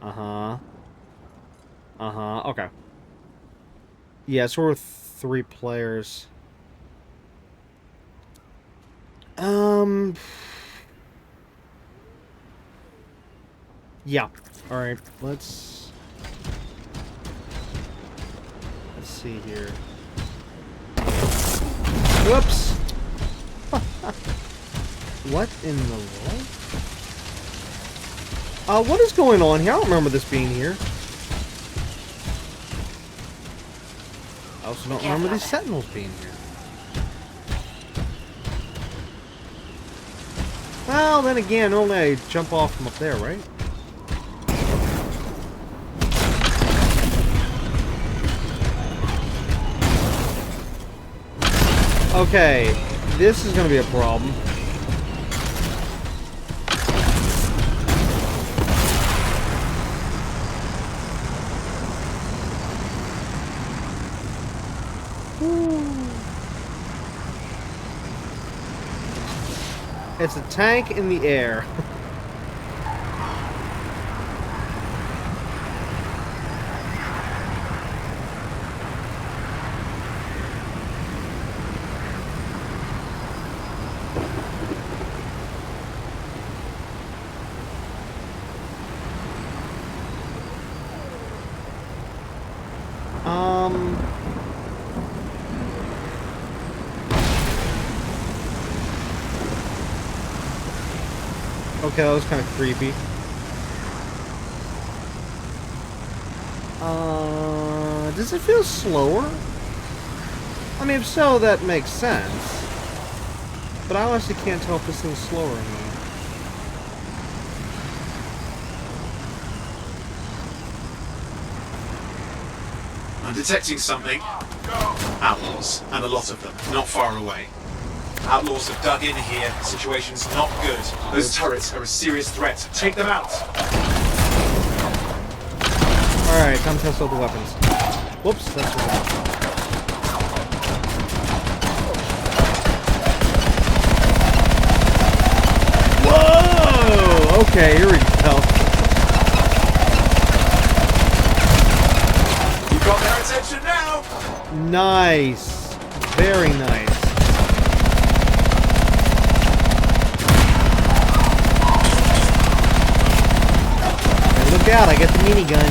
Uh-huh. Uh-huh. Okay. Yeah, so we're 3 players. Yeah. Alright, let's see here. Whoops! What in the world? What is going on here? I don't remember this being here. I also don't remember these sentinels being here. Well, then again, only I jump off from up there, right? Okay, this is gonna be a problem. It's a tank in the air. Okay, that was kind of creepy. Does it feel slower? I mean, if so, that makes sense. But I honestly can't tell if this thing's slower or not. I'm detecting something. Outlaws, and a lot of them, not far away. Outlaws have dug in here. Situation's not good. Those turrets are a serious threat. Take them out. Alright, time to test all the weapons. Whoops, that's what Whoa! Okay, here we go. You got their attention now. Nice. Very nice. Look out, I get the minigun.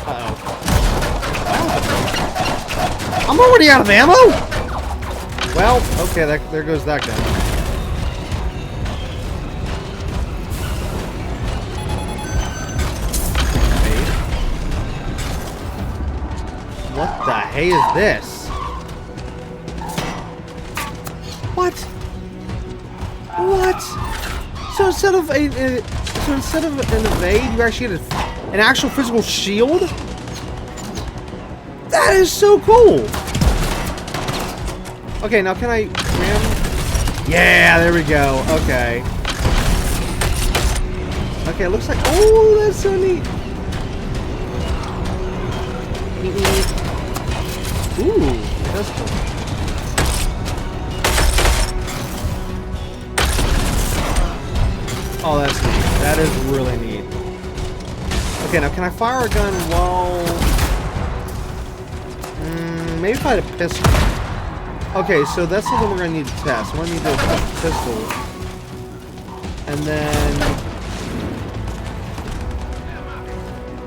Uh-oh. I'm already out of ammo? Well, okay, there goes that gun. What the hey is this? What? What? So instead of an evade, you actually get an actual physical shield? That is so cool! Okay, now can I ram? Yeah, there we go. Okay. Okay, it looks like... Oh, that's so neat! Ooh, that's cool. Oh, that's neat. That is really neat. Okay, now can I fire a gun while... maybe if I had a pistol. Okay, so that's something we're going to need to test. We're going to need to test the pistol. And then...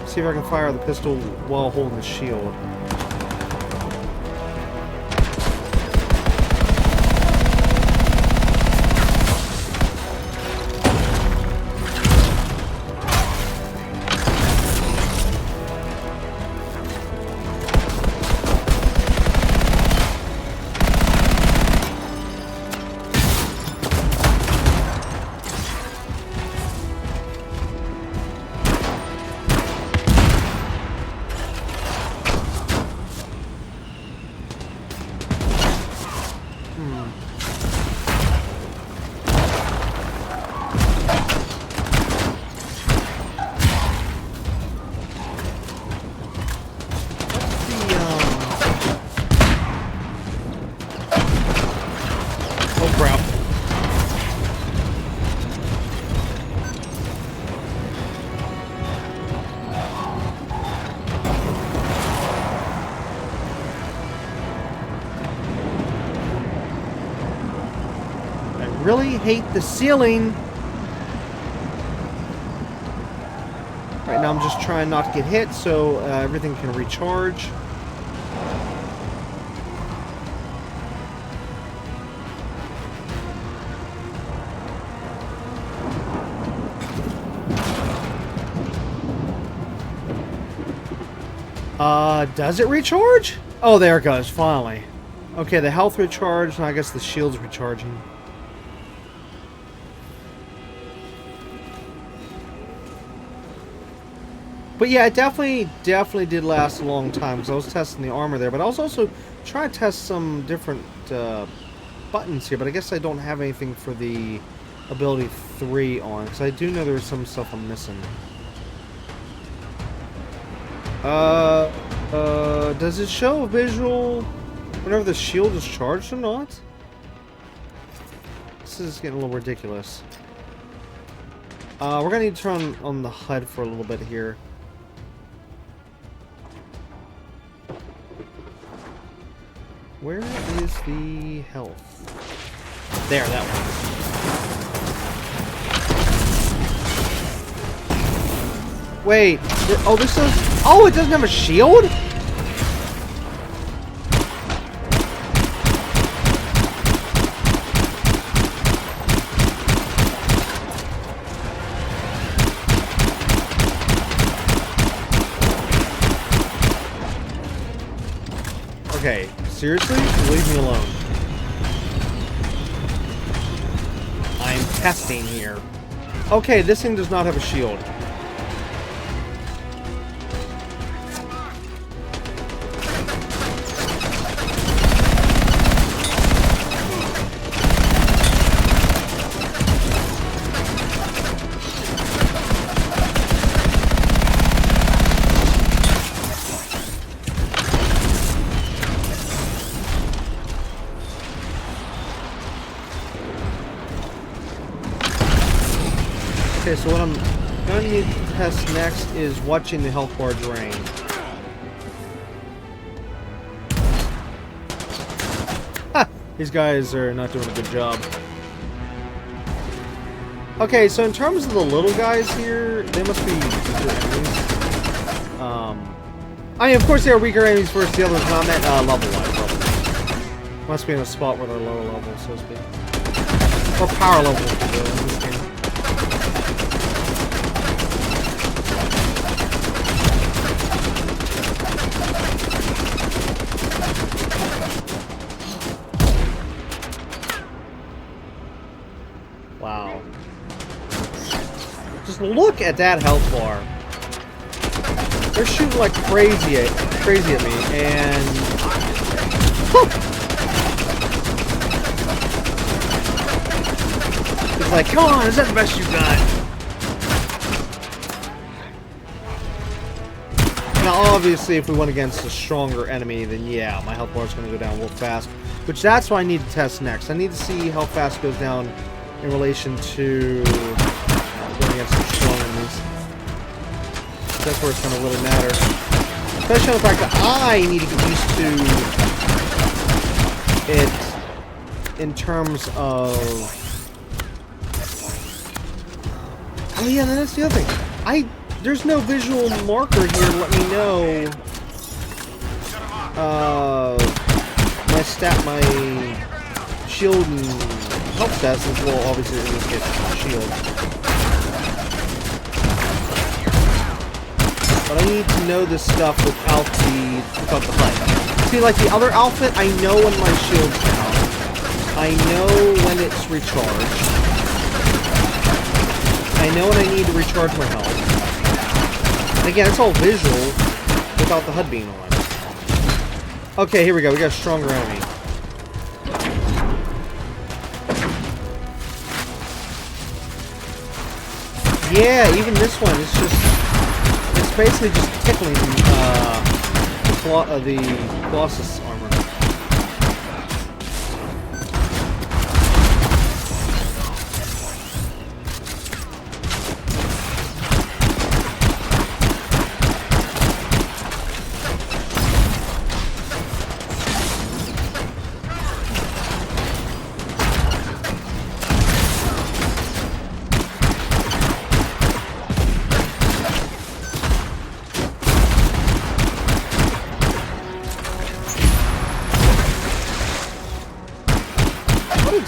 see if I can fire the pistol while holding the shield. Really hate the ceiling. Right now I'm just trying not to get hit so everything can recharge. Does it recharge? Oh, there it goes, finally. Okay, the health recharged, and I guess the shield's recharging. But yeah, it definitely did last a long time, because I was testing the armor there, but I was also trying to test some different buttons here, but I guess I don't have anything for the ability 3 on, because I do know there's some stuff I'm missing. Does it show a visual whenever the shield is charged or not? This is getting a little ridiculous. We're gonna need to turn on the HUD for a little bit here. Where is the health? There, that one. Wait, oh, this does. Oh, it doesn't have a shield? Okay, seriously? Leave me alone. I'm testing here. Okay, this thing does not have a shield. Okay, so what I'm going to need to test next is watching the health bar drain. Ha! These guys are not doing a good job. Okay, so in terms of the little guys here, they must be weaker enemies. I mean, of course they are weaker enemies versus the others, not meant level-wise. Must be in a spot where they're lower level, so to speak. Or power level, in this game. Wow. Just look at that health bar. They're shooting like crazy at me, and it's like, come on, is that the best you got? Now, obviously, if we went against a stronger enemy, then yeah, my health bar is going to go down real fast. Which that's what I need to test next. I need to see how fast it goes down in relation to going against some strong enemies. That's where it's going to really matter. Especially on the fact that I need to get used to it in terms of... Oh yeah, that's the other thing. There's no visual marker here to let me know my shield and health stats, as well, obviously in this case shield. But I need to know this stuff without the HUD. See, like the other outfit, I know when my shield's down. I know when it's recharged. I know when I need to recharge my health. And again, it's all visual without the HUD being on. Okay, here we go. We got a stronger enemy. Yeah, even this one, it's basically just tickling the Colossus armor.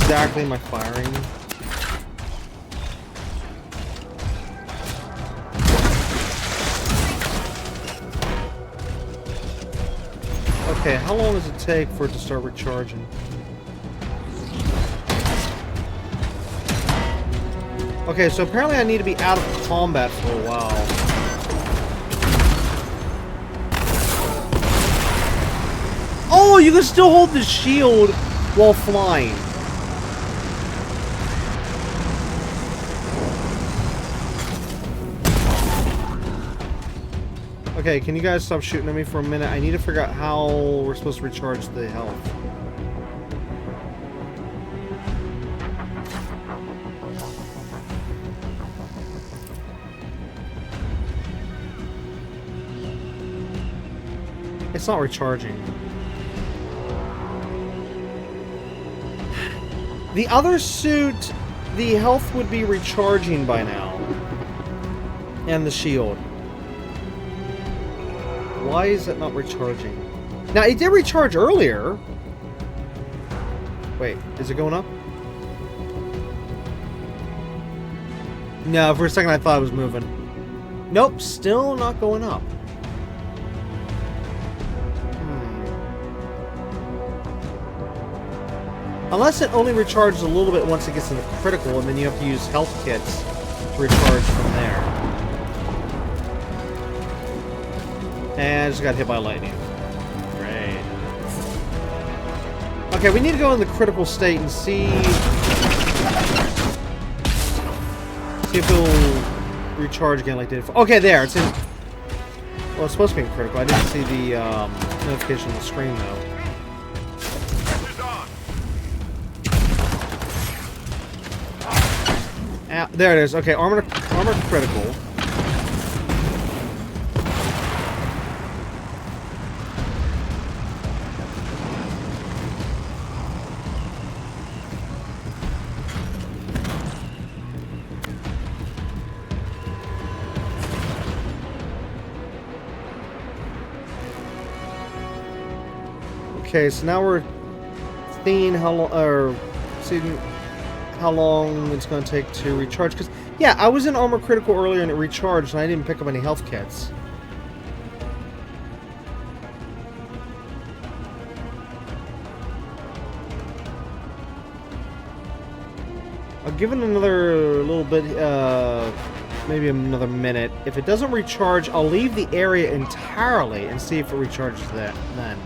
Exactly am I firing? Okay, how long does it take for it to start recharging? Okay, so apparently I need to be out of combat for a while. Oh, you can still hold the shield while flying. Okay, can you guys stop shooting at me for a minute? I need to figure out how we're supposed to recharge the health. It's not recharging. The other suit, the health would be recharging by now. And the shield. Why is it not recharging? Now, it did recharge earlier. Wait, is it going up? No, for a second I thought it was moving. Nope, still not going up. Unless it only recharges a little bit once it gets into critical, and then you have to use health kits to recharge from there. And I just got hit by lightning. Great. Okay, we need to go in the critical state and see if it'll recharge again like it did. Okay, there. It's in. Well, it's supposed to be in critical. I didn't see the notification on the screen though. There it is. Okay, armor critical. Okay, so now we're seeing how long, or seeing how long it's going to take to recharge. Because, yeah, I was in armor critical earlier and it recharged and I didn't pick up any health kits. I'll give it another little bit, maybe another minute. If it doesn't recharge, I'll leave the area entirely and see if it recharges that then.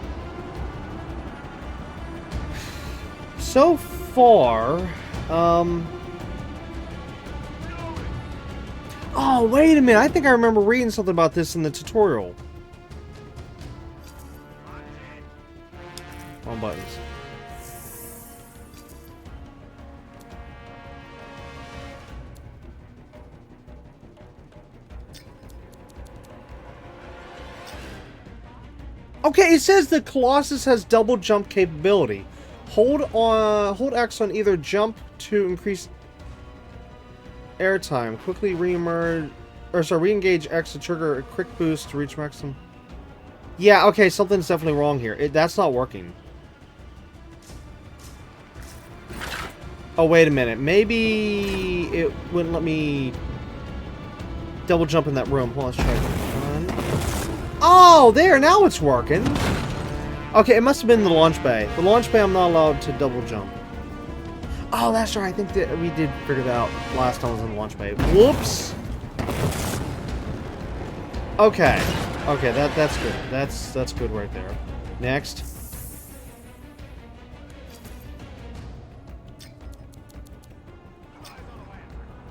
So far, oh, wait a minute. I think I remember reading something about this in the tutorial. Wrong buttons. Okay, it says the Colossus has double jump capability. Hold X on either jump to increase airtime. Quickly re-emerge, or sorry, re-engage X to trigger a quick boost to reach maximum. Yeah, okay, something's definitely wrong here. That's not working. Oh, wait a minute. Maybe it wouldn't let me double jump in that room. Hold on, let's try it. Oh, there, now it's working. Okay, it must have been the launch bay. The launch bay, I'm not allowed to double jump. Oh, that's right. I think that we did figure that out last time I was in the launch bay. Whoops. Okay. Okay, that's good. That's good right there. Next.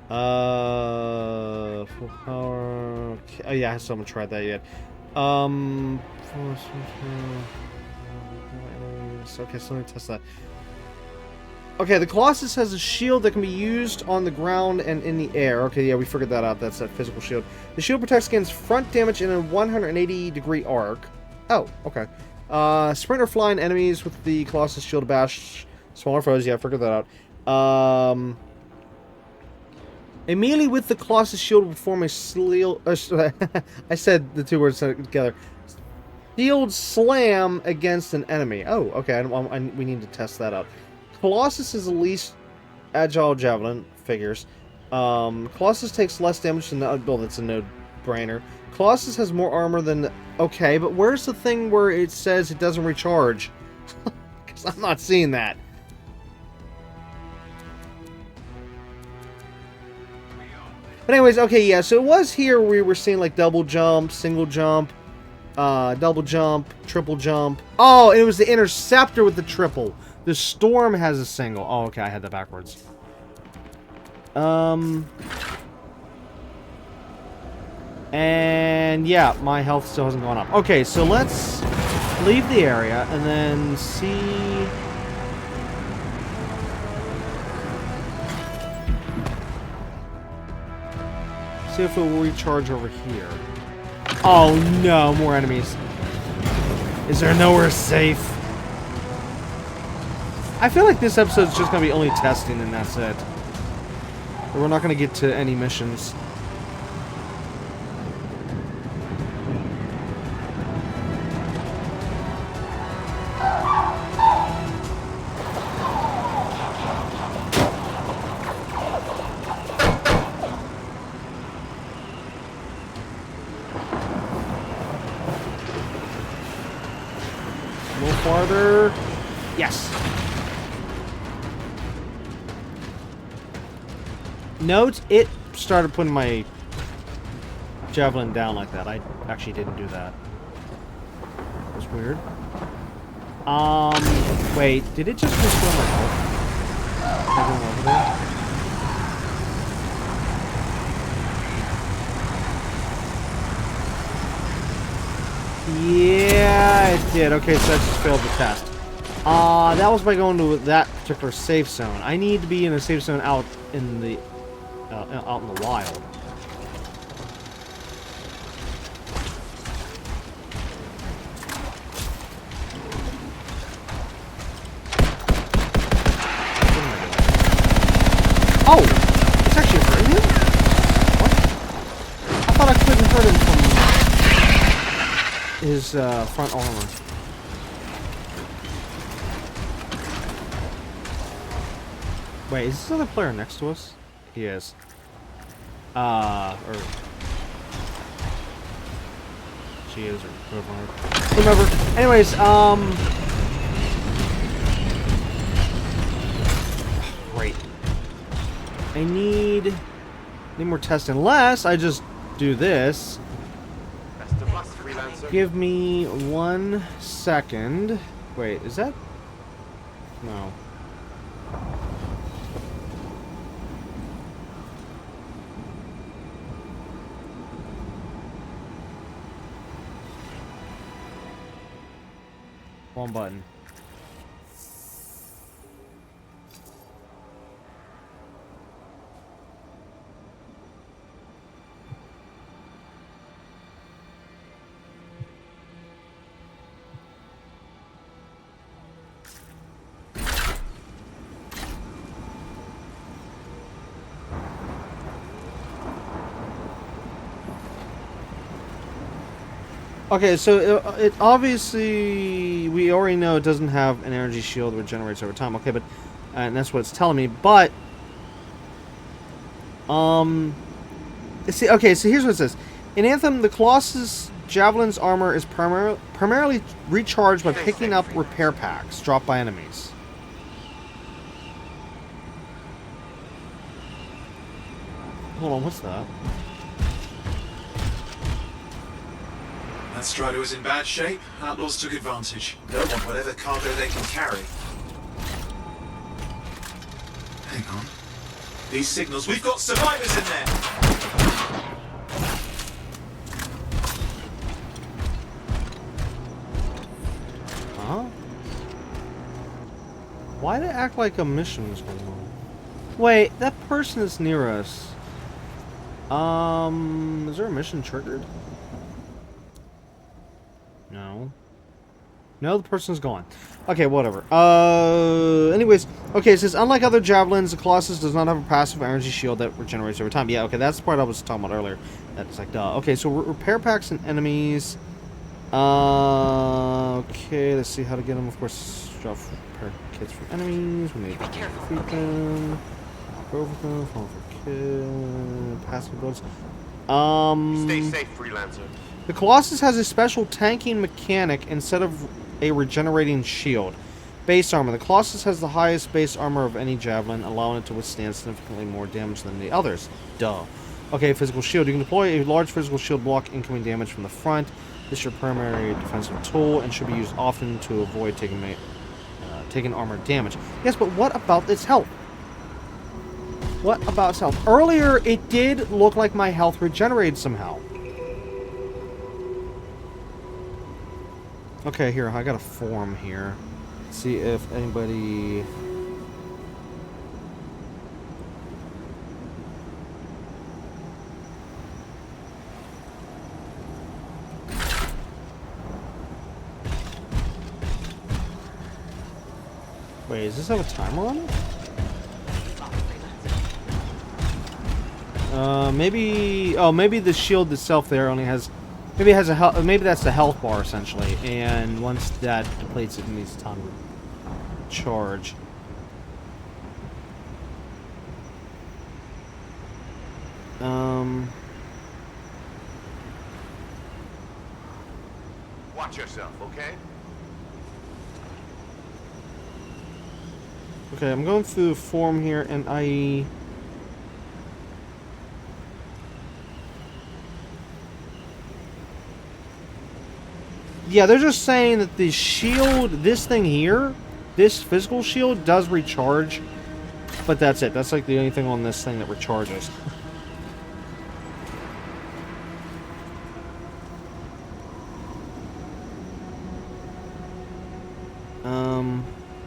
Full power. Okay. Oh yeah, I still haven't tried that yet. Okay, so let me test that. Okay, the Colossus has a shield that can be used on the ground and in the air. Okay, yeah, we figured that out. That's that physical shield. The shield protects against front damage in a 180-degree arc. Oh, okay. Sprint or flying enemies with the Colossus shield to bash smaller foes. Yeah, I figured that out. A melee with the Colossus shield will form a shield. I said the two words together. Shield slam against an enemy. Oh, okay. We need to test that out. Colossus is the least agile javelin. Figures. Colossus takes less damage than the... Oh, that's a no brainer. Colossus has more armor than... Okay, but where's the thing where it says it doesn't recharge? Because I'm not seeing that. But anyways, okay, yeah, so it was here we were seeing like double jump, single jump, double jump, triple jump. Oh, it was the Interceptor with the triple. The Storm has a single. Oh, okay, I had that backwards. And yeah, my health still hasn't gone up. Okay, so let's leave the area and then see. See if it will recharge over here. Oh no, more enemies. Is there nowhere safe? I feel like this episode's just gonna be only testing and that's it. We're not gonna get to any missions. A little farther. Yes. Note, it started putting my javelin down like that. I actually didn't do that. That was weird. Wait, did it just restore my health? Am I going over there? Yeah, it did. Okay, so I just failed the test. That was by going to that particular safe zone. I need to be in a safe zone out in the wild. Oh, it's actually hurting him? What? I thought I couldn't hurt him from his front armor. Wait, is this other player next to us? He is. Or she is, or whoever. Anyways, great. I need more tests unless I just do this. Best of luck, freelancer. Give me 1 second. Wait, is that? No. One button. Okay, so it obviously, we already know it doesn't have an energy shield that regenerates over time. Okay, but and that's what it's telling me. But see, okay, so here's what it says. In Anthem, the Colossus Javelin's armor is primarily recharged by picking up repair packs dropped by enemies. Hold on, what's that? That Strider was in bad shape. Outlaws took advantage. They'll want whatever cargo they can carry. Hang on. These signals, we've got survivors in there! Huh? Why did it act like a mission was going on? Wait, that person is near us. Is there a mission triggered? No. No, the person's gone. Okay, whatever. Anyways, okay, it says, unlike other javelins, the Colossus does not have a passive energy shield that regenerates over time. Yeah, okay, that's the part I was talking about earlier. That's like, duh. Okay, so repair packs and enemies. Okay, let's see how to get them. Of course, drop repair kits from enemies. We need to defeat them. Go over them. Fall for kill. Passive builds. Stay safe, freelancer. The Colossus has a special tanking mechanic instead of a regenerating shield. Base armor. The Colossus has the highest base armor of any javelin, allowing it to withstand significantly more damage than the others. Duh. Okay, physical shield. You can deploy a large physical shield block incoming damage from the front. This is your primary defensive tool and should be used often to avoid taking armor damage. Yes, but what about its health? What about its health? Earlier, it did look like my health regenerated somehow. Okay, here, I got a form here. Let's see if anybody... Wait, does this have a timer on it? Maybe... Oh, maybe the shield itself there only has... Maybe it has a maybe that's the health bar, essentially. And once that depletes, it needs time to charge. Watch yourself, okay? Okay, I'm going through the form here, and I... Yeah, they're just saying that the shield, this thing here, this physical shield does recharge, but that's it. That's like the only thing on this thing that recharges.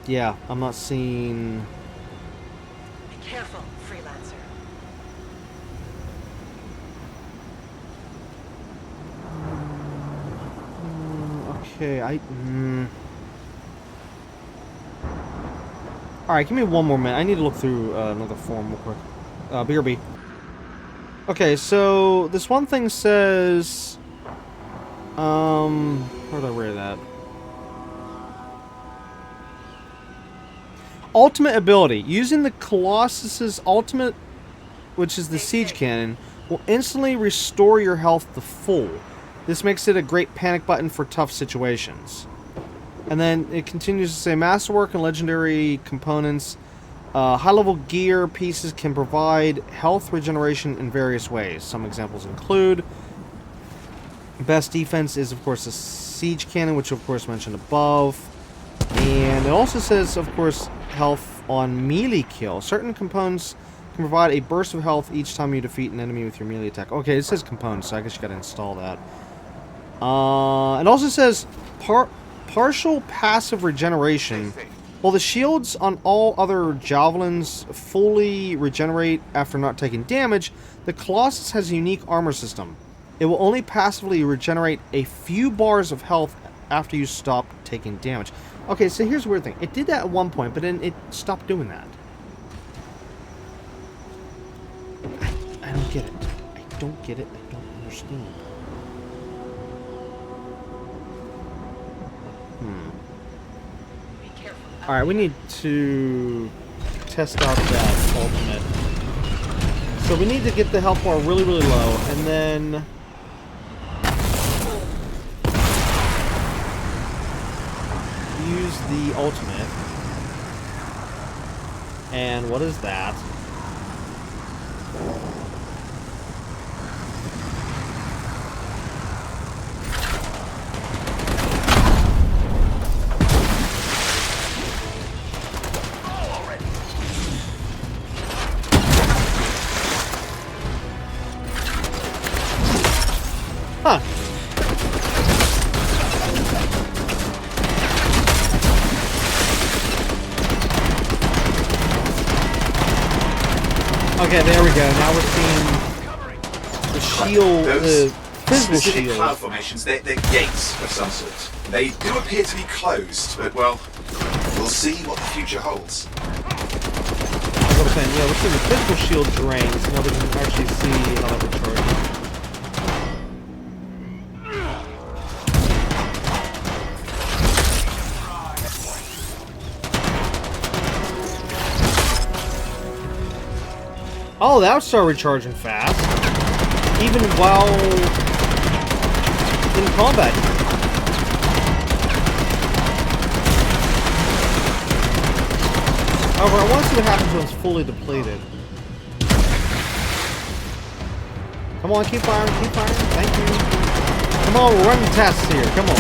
Yeah, I'm not seeing... Be careful, freelancer. Okay, Alright, give me one more minute. I need to look through another form real quick. BRB. Okay, so this one thing says... where did I read that? Ultimate ability. Using the Colossus's ultimate, which is the siege cannon, will instantly restore your health to full. This makes it a great panic button for tough situations. And then it continues to say, masterwork and legendary components. High-level gear pieces can provide health regeneration in various ways. Some examples include... Best defense is, of course, the siege cannon, which of course mentioned above. And it also says, of course, health on melee kill. Certain components can provide a burst of health each time you defeat an enemy with your melee attack. Okay, it says components, so I guess you gotta install that. It also says partial passive regeneration. While the shields on all other javelins fully regenerate after not taking damage, the Colossus has a unique armor system. It will only passively regenerate a few bars of health after you stop taking damage. Okay, so here's the weird thing. It did that at one point, but then it stopped doing that. I don't get it. I don't get it. I don't understand. Alright, we need to test out that ultimate. So we need to get the health bar really, really low, and then... use the ultimate. And what is that? Huh. Okay, there we go. Now we're seeing the shield, the physical specific shield. cloud formations, they're gates of some sort. They do appear to be closed, but, well, we'll see what the future holds. That's what I'm saying. Yeah, we're seeing the physical shield drains. Now we can actually see how that recharges. Oh, that would start recharging fast. even while in combat. However, I want to see what happens when it's fully depleted. Come on, keep firing, keep firing. Thank you. Come on, we're running tests here. Come on.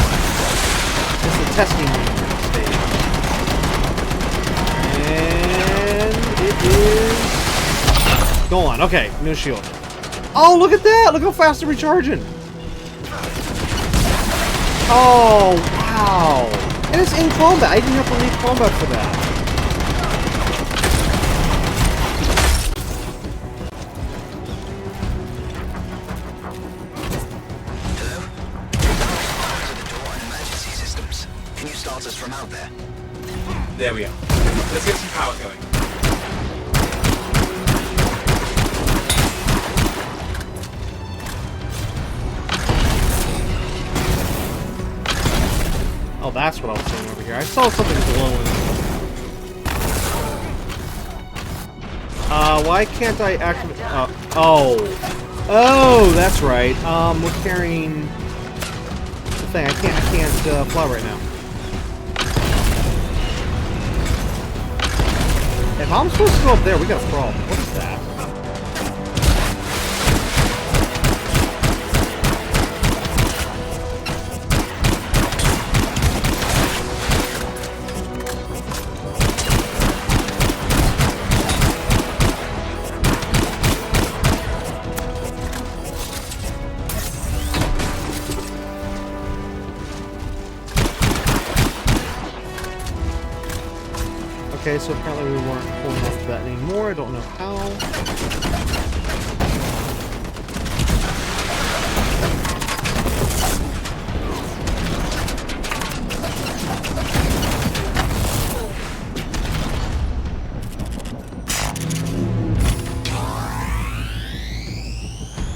This is the testing stage. And it is gone. Okay, new shield. Oh, look at that! Look how fast they're recharging. Oh, wow. And it's in combat. I didn't have to leave combat for that. From out there. There we are. Let's get some power going. Oh, that's what I was seeing over here. I saw something glowing. Why can't I activate? Oh, that's right. We're carrying the thing. I can't fly right now. If I'm supposed to go up there, we got a problem. What is that? Okay, so apparently we weren't pulling off that anymore. I don't know how.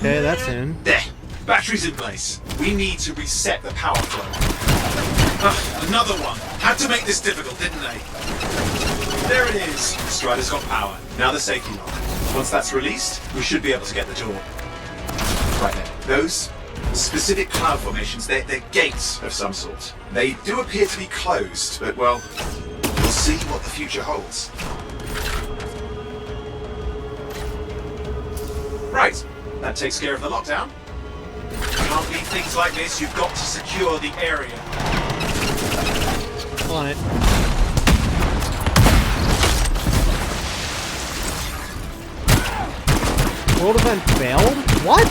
Okay, that's in. There. Battery's in place. We need to reset the power flow. Another one. Had to make this difficult, didn't they? There it is. Strider's got power. Now the safety lock. Once that's released, we should be able to get the door. Right there. Those specific cloud formations, they're gates of some sort. They do appear to be closed, but well, we'll see what the future holds. Right. That takes care of the lockdown. Can't leave things like this. You've got to secure the area. On it. World event failed? What?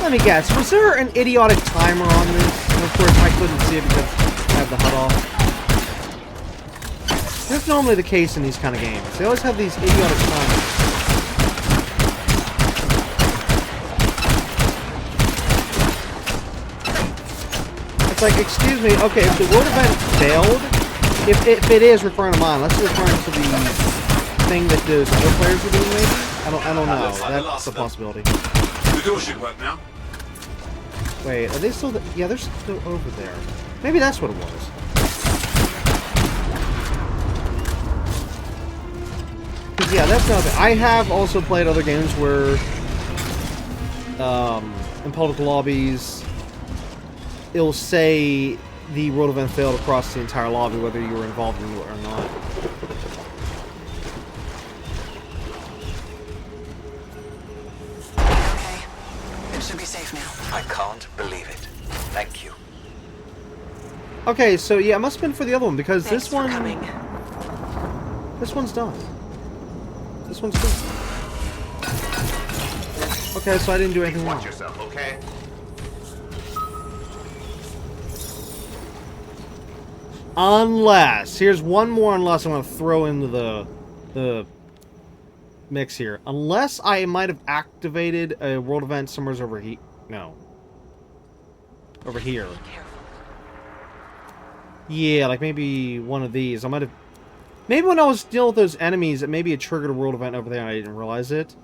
Let me guess, was there an idiotic timer on this? And of course I couldn't see it because I have the HUD off. That's normally the case in these kind of games. They always have these idiotic timers. Like, excuse me, okay, if the world event failed, if it is referring to mine, let's refer to the thing that the other players were doing, maybe? I don't know. That's a possibility. The door should work now. Wait, are they still yeah, they're still over there. Maybe that's what it was. Yeah, that's another thing. I have also played other games where in public lobbies it'll say the world event failed across the entire lobby, whether you were involved in it or not. Okay. It should be safe now. I can't believe it. Thank you. Okay, so yeah, it must have been for the other one, because Thanks this one... for coming. This one's done. This one's done. Okay, so I didn't do anything wrong. Watch yourself, okay? Unless, here's one more unless I'm going to throw into the mix here. Unless I might have activated a world event somewhere over here. No. Over here. Yeah, like maybe one of these. I might have... Maybe when I was dealing with those enemies, it maybe it triggered a world event over there and I didn't realize it.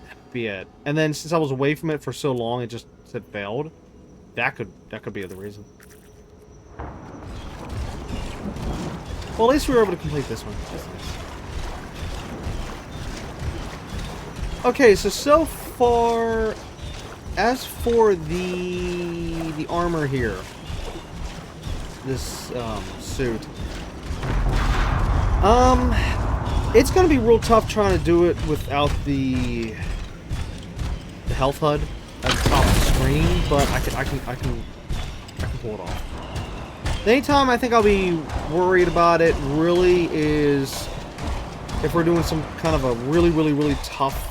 That would be it. And then since I was away from it for so long, it just said failed. that could be the reason. Well, at least we were able to complete this one. That's nice. Okay, so far, as for the armor here, this suit, it's gonna be real tough trying to do it without the health HUD at the top of the screen, but I can pull it off. The only time I think I'll be worried about it really is if we're doing some kind of a really tough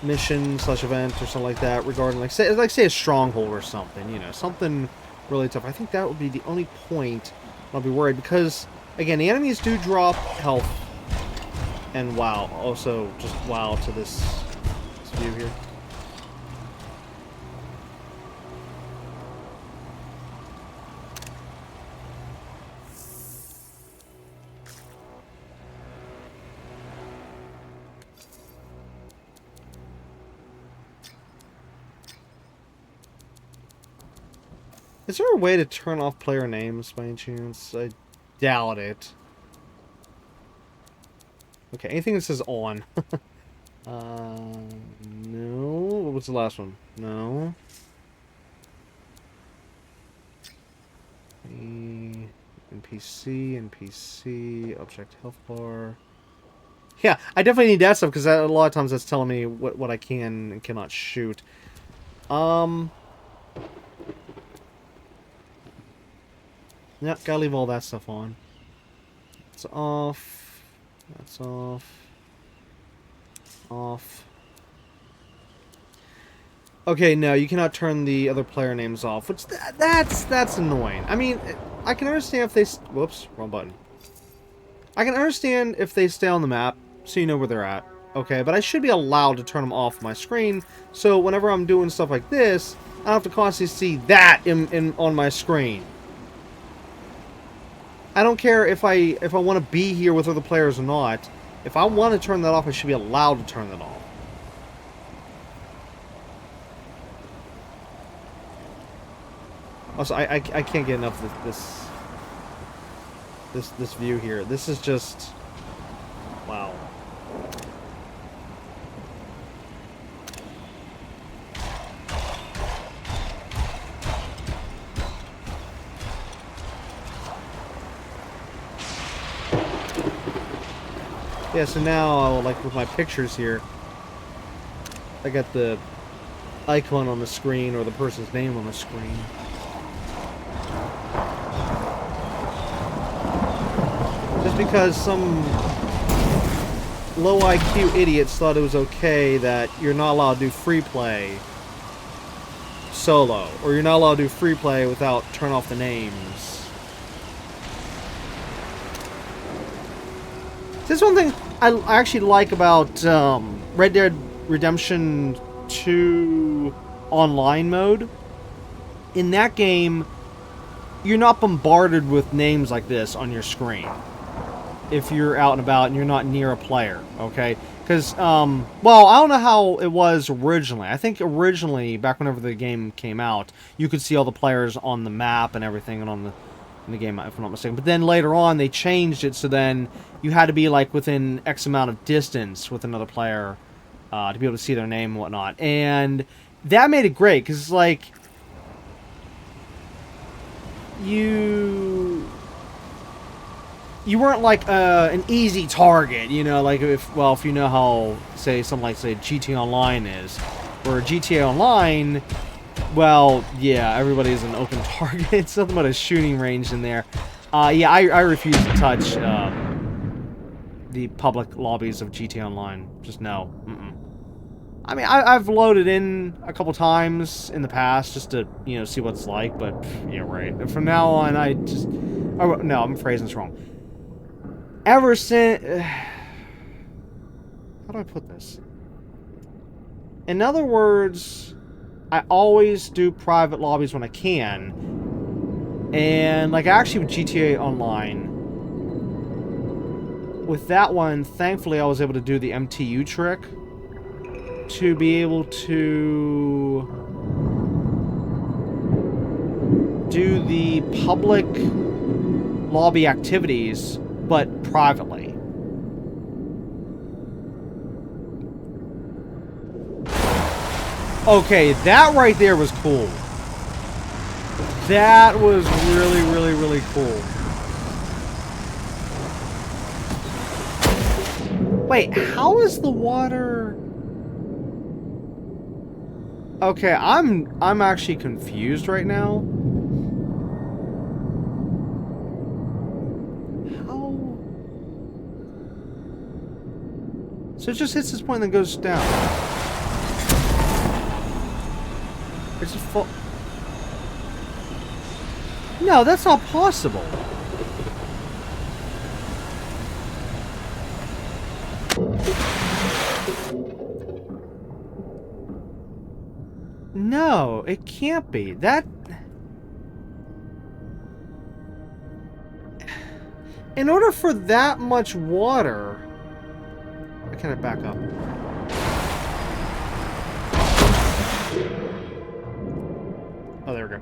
mission / event or something like that regarding like say a stronghold or something, you know, something really tough. I think that would be the only point I'll be worried, because again, the enemies do drop health, and wow, also just wow to this view here. Is there a way to turn off player names by any chance? I doubt it. Okay, anything that says on. No. What was the last one? No. NPC, object health bar. Yeah, I definitely need that stuff, because a lot of times that's telling me what I can and cannot shoot. Yep, gotta leave all that stuff on. It's off. That's off. Off. Okay, no, you cannot turn the other player names off, which that's annoying. I mean, I can understand if they... Whoops, wrong button. I can understand if they stay on the map, so you know where they're at. Okay, but I should be allowed to turn them off my screen, so whenever I'm doing stuff like this, I don't have to constantly see that on my screen. I don't care if I want to be here with other players or not. If I want to turn that off, I should be allowed to turn that off. Also, I can't get enough of this view here. This is just wow. Yeah, so now, like with my pictures here, I got the icon on the screen, or the person's name on the screen. Just because some low IQ idiots thought it was okay that you're not allowed to do free play solo, or you're not allowed to do free play without turn off the names. This one thing I actually like about Red Dead Redemption 2 online mode. In that game, you're not bombarded with names like this on your screen if you're out and about and you're not near a player, okay? Because, well, I don't know how it was originally. I think originally, back whenever the game came out, you could see all the players on the map and everything and on in the game, if I'm not mistaken. But then later on, they changed it so then you had to be like within X amount of distance with another player to be able to see their name and whatnot. And that made it great, because it's like you weren't like an easy target, you know, like if you know how, say, something like, say, GTA Online is, where GTA Online, well, yeah, everybody's an open target. It's nothing but a shooting range in there. Yeah, I refuse to touch the public lobbies of GTA Online. Just no. I mean, I've loaded in a couple times in the past just to, you know, see what it's like, but, yeah, right. And from now on, I just... Oh, no, I'm phrasing this wrong. Ever since... How do I put this? In other words, I always do private lobbies when I can. And, like, actually with GTA Online, with that one, thankfully I was able to do the MTU trick to be able to do the public lobby activities, but privately. Okay, that right there was cool. That was really, really, really cool. Wait, how is the water... Okay, I'm actually confused right now. How? So it just hits this point and then goes down. It's just full. No, that's not possible. No, it can't be. That... In order for that much water... Why can't I back up? Oh, there we go.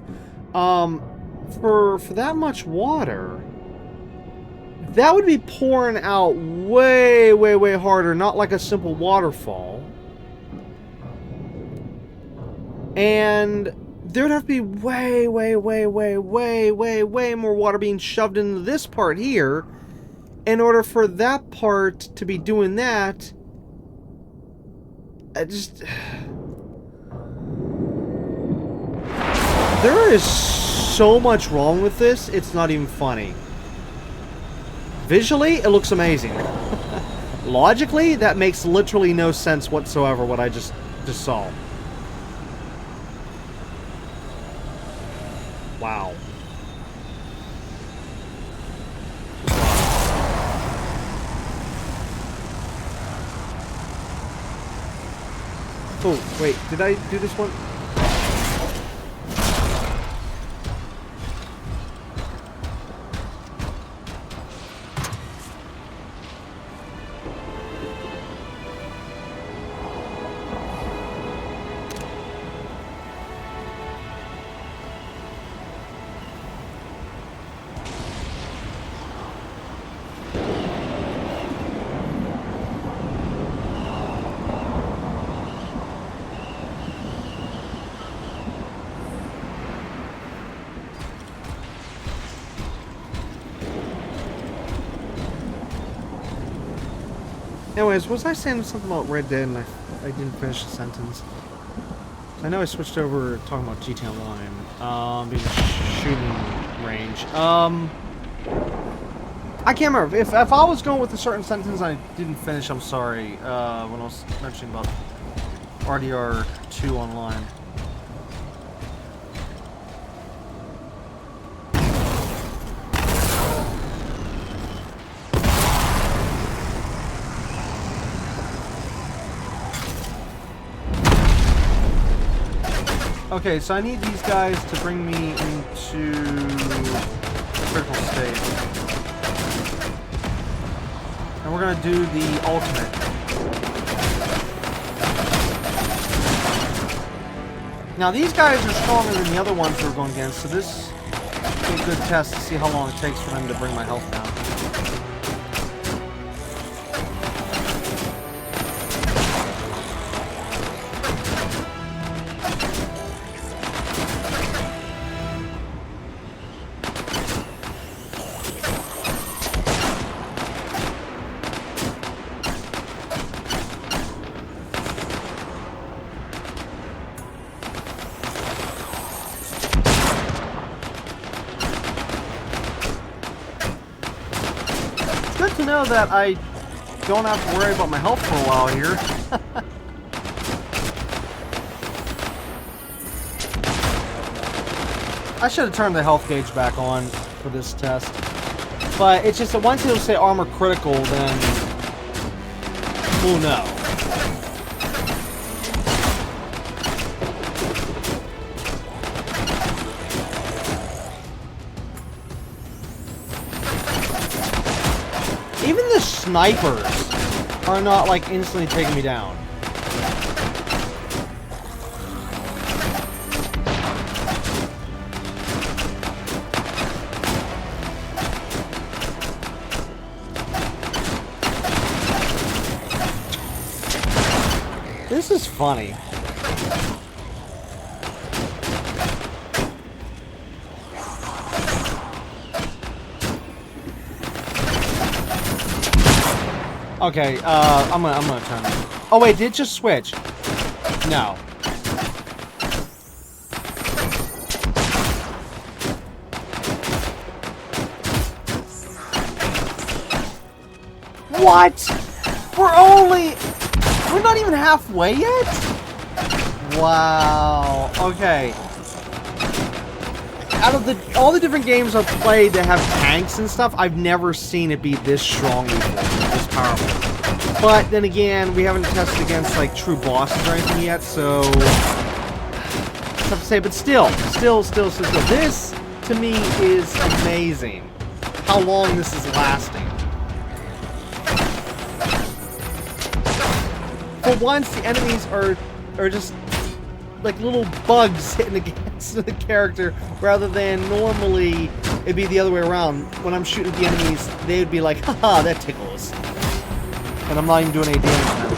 For that much water... That would be pouring out way, way, way harder, not like a simple waterfall. And there would have to be way, way, way, way, way, way, way more water being shoved into this part here in order for that part to be doing that. I just... There is so much wrong with this, it's not even funny. Visually, it looks amazing. Logically, that makes literally no sense whatsoever, what I just saw. Wow. Oh, wait, did I do this one? Anyways, was I saying something about Red Dead and I didn't finish the sentence? I know I switched over talking about GTA Online, being a shooting range. I can't remember. If I was going with a certain sentence and I didn't finish, I'm sorry, when I was mentioning about RDR 2 Online. Okay, so I need these guys to bring me into critical state. And we're gonna do the ultimate. Now these guys are stronger than the other ones we're going against, so this is a good test to see how long it takes for them to bring my health down. To know that I don't have to worry about my health for a while here. I should have turned the health gauge back on for this test. But it's just that once it'll say armor critical, then we'll know. Even the snipers are not like instantly taking me down. This is funny. Okay, I'm gonna turn it. Oh wait, did it just switch? No. What? We're not even halfway yet? Wow. Okay. Out of all the different games I've played that have tanks and stuff, I've never seen it be this strong before, this powerful. But then again, we haven't tested against like true bosses or anything yet, so it's tough to say. But still, this to me is amazing. How long this is lasting. For once, the enemies are just like little bugs hitting against the character, rather than normally it'd be the other way around. When I'm shooting the enemies, they'd be like, haha, that tickles. And I'm not even doing any damage now.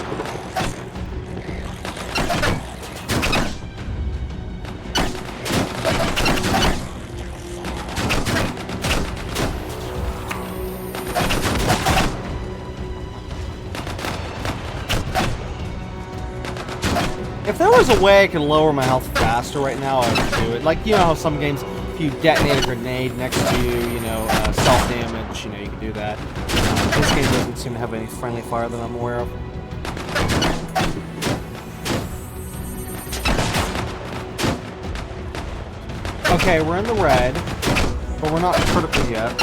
If there was a way I could lower my health faster right now, I would do it. Like, you know how some games, if you detonate a grenade next to you, you know, self-damage, you know, you can do that. This game doesn't seem to have any friendly fire that I'm aware of. Okay, we're in the red, but we're not critical yet.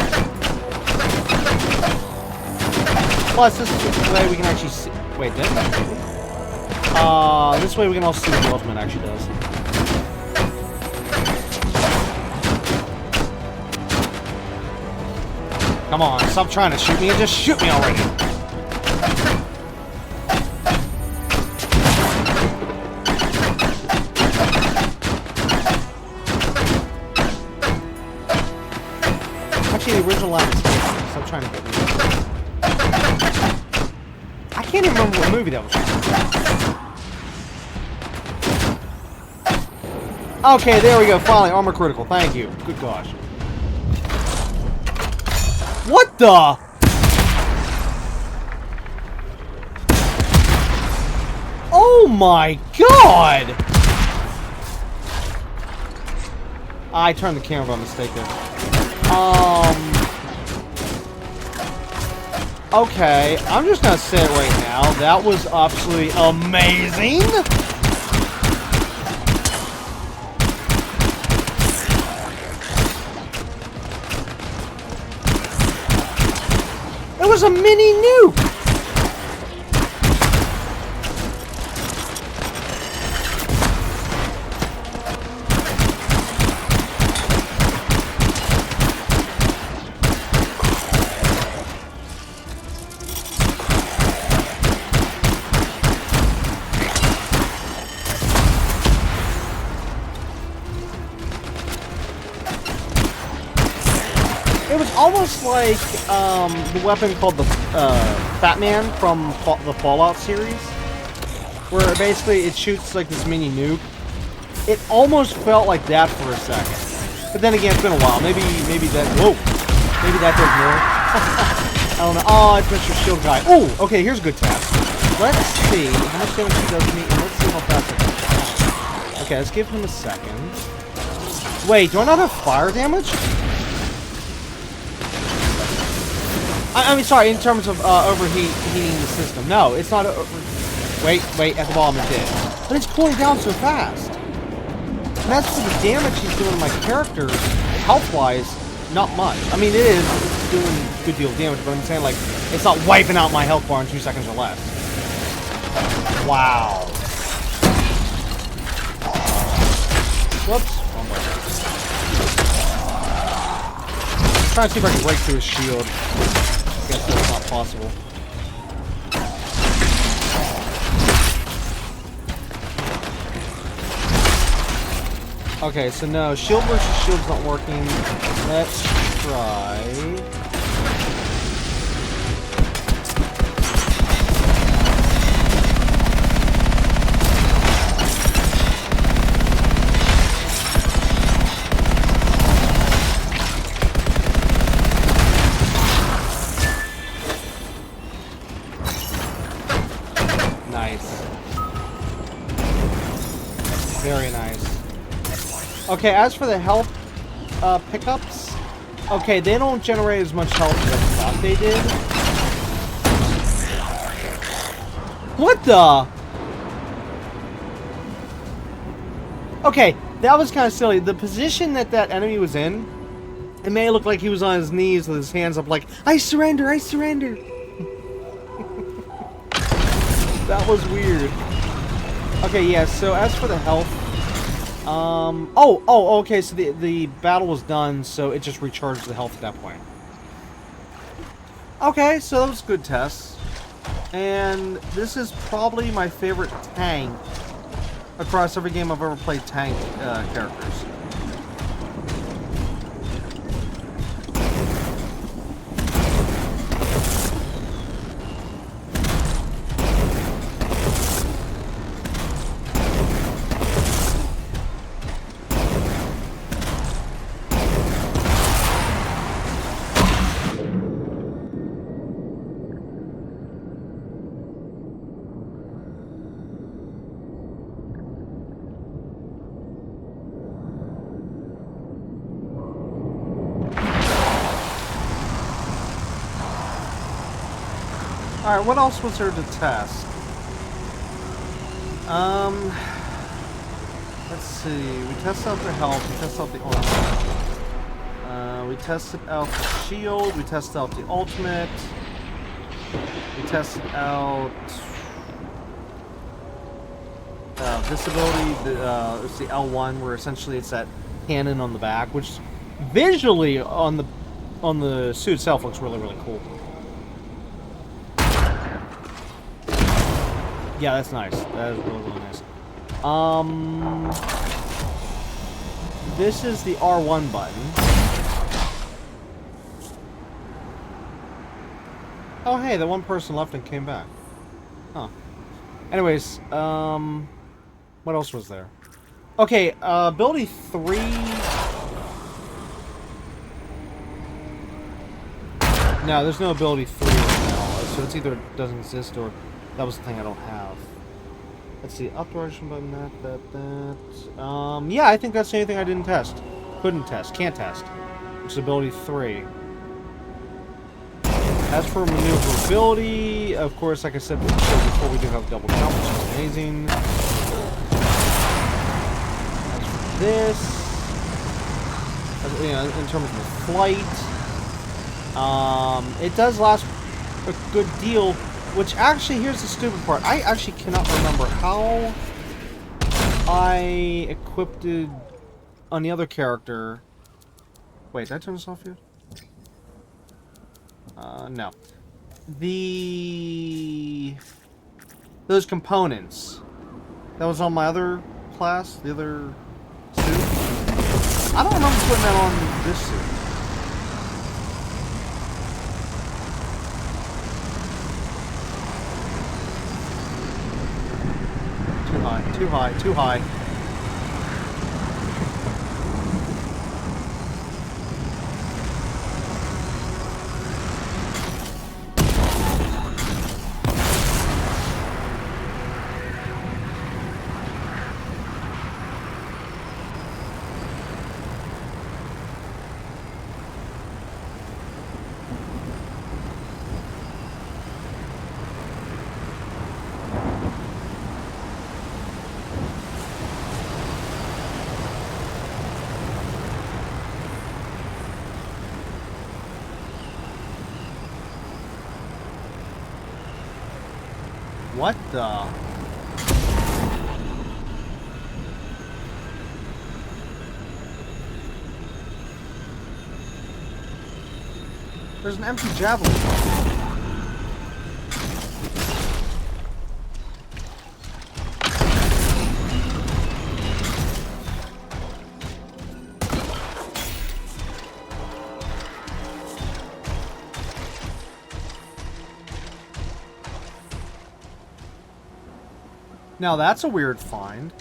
Plus, this is the way we can actually see... Wait, did it? This way we can also see what the ultimate actually does. Come on, stop trying to shoot me and just shoot me already. Actually, the original line is stop trying to get me. I can't even remember what movie that was from. Okay, there we go. Finally, armor critical. Thank you. Good gosh. What the? Oh my god! I turned the camera by mistake there. Okay, I'm just gonna say it right now. That was absolutely amazing! It was a mini nuke! It was almost like the weapon called the Fat Man from the Fallout series, where basically it shoots like this mini nuke. It almost felt like that for a second, but then again, it's been a while. Maybe that. Whoa, maybe that does more. I don't know. Oh, it's Mr. Shield guy. Oh, okay. Here's a good test. Let's see how much damage he does to me, and let's see how fast I can. Okay, let's give him a second. Wait, do I not have fire damage? I mean, sorry, in terms of overheating the system. No, it's not Wait, at the bottom it did. But it's cooling down so fast. And that's for the damage he's doing to my character, health-wise, not much. I mean, it's doing a good deal of damage, but I'm saying, like, it's not wiping out my health bar in 2 seconds or less. Wow. Whoops. I'm trying to see if I can break through his shield. I guess that's not possible. Okay, so no, shield versus shield's not working. Let's try... nice. Very nice. Okay, as for the health pickups, okay, they don't generate as much health as I thought they did. What the? Okay, that was kind of silly. The position that that enemy was in, it may look like he was on his knees with his hands up like, I surrender, I surrender. That was weird. Okay, yeah, so as for the health, okay, so the battle was done, so it just recharged the health at that point. Okay, so that was a good test. And this is probably my favorite tank across every game I've ever played tank characters. Alright, what else was there to test? Let's see. We tested out the health, we tested out the armor. We tested out the shield, we tested out the ultimate. We tested out this ability, it's the L1, where essentially it's that cannon on the back, which visually on the suit itself looks really, really cool. Yeah, that's nice. That is really, really nice. This is the R1 button. Oh, hey, the one person left and came back. Huh. Anyways, what else was there? Okay, ability 3... No, there's no ability 3 right now, so it's either it doesn't exist or that was the thing I don't have. Let's see, up direction button, that. Yeah, I think that's the only thing I didn't test. Couldn't test, can't test. Which is ability 3. As for maneuverability, of course, like I said before, we do have double jump, which is amazing. As for this, you know, in terms of the flight, it does last a good deal. Which actually, here's the stupid part. I actually cannot remember how I equipped it on the other character. Wait, did I turn this off yet? No. Those components. That was on my other class, the other suit. I don't remember putting that on this suit. Too high, too high. What the? There's an empty javelin. Now that's a weird find.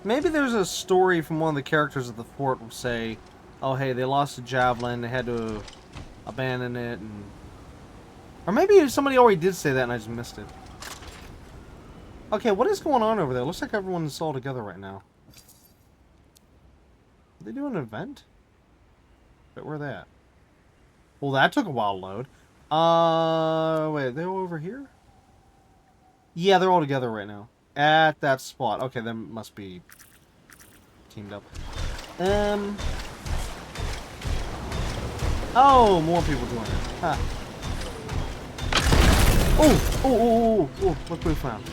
Maybe there's a story from one of the characters at the fort will say, oh hey, they lost a javelin, they had to abandon it, and... Or maybe somebody already did say that and I just missed it. Okay, what is going on over there? Looks like everyone's all together right now. Are they doing an event? But where are they at? Well, that took a while to load. Wait, they're all over here? Yeah, they're all together right now. At that spot. Okay, they must be teamed up. Oh, more people doing it. Huh. Oh, look what we found.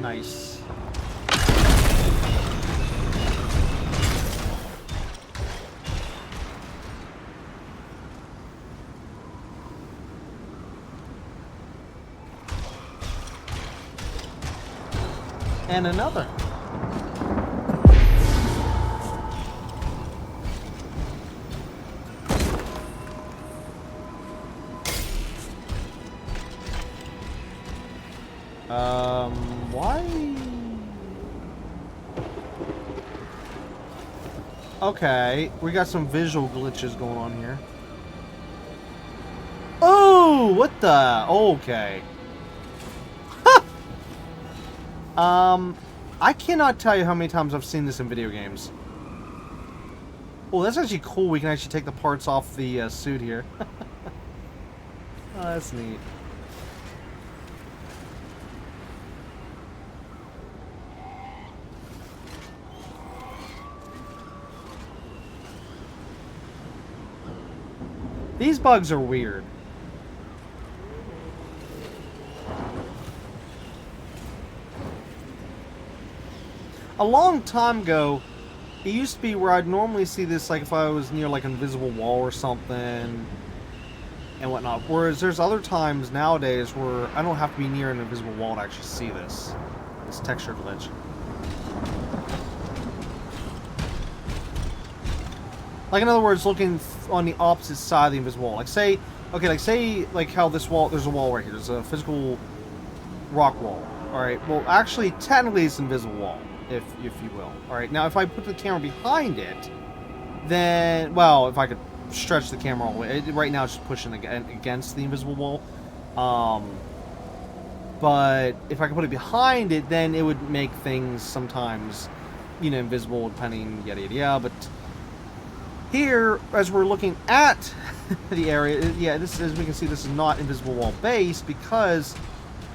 Nice. And another. Why? Okay, we got some visual glitches going on here. Oh, what the? Okay. I cannot tell you how many times I've seen this in video games. Oh, that's actually cool. We can actually take the parts off the suit here. Oh, that's neat. These bugs are weird. A long time ago, it used to be where I'd normally see this, like, if I was near, like, an invisible wall or something and whatnot. Whereas there's other times nowadays where I don't have to be near an invisible wall to actually see this texture glitch. Like, in other words, looking on the opposite side of the invisible wall. Like, say, okay, like how this wall, there's a wall right here. There's a physical rock wall. Alright, well, actually, technically it's an invisible wall, if you will. Alright, now if I put the camera behind it, then, well, if I could stretch the camera all the way. Right now it's just pushing against the invisible wall. But if I could put it behind it, then it would make things sometimes, you know, invisible, depending, yada yada yada. But here, as we're looking at the area, yeah, this, as we can see, this is not invisible wall base because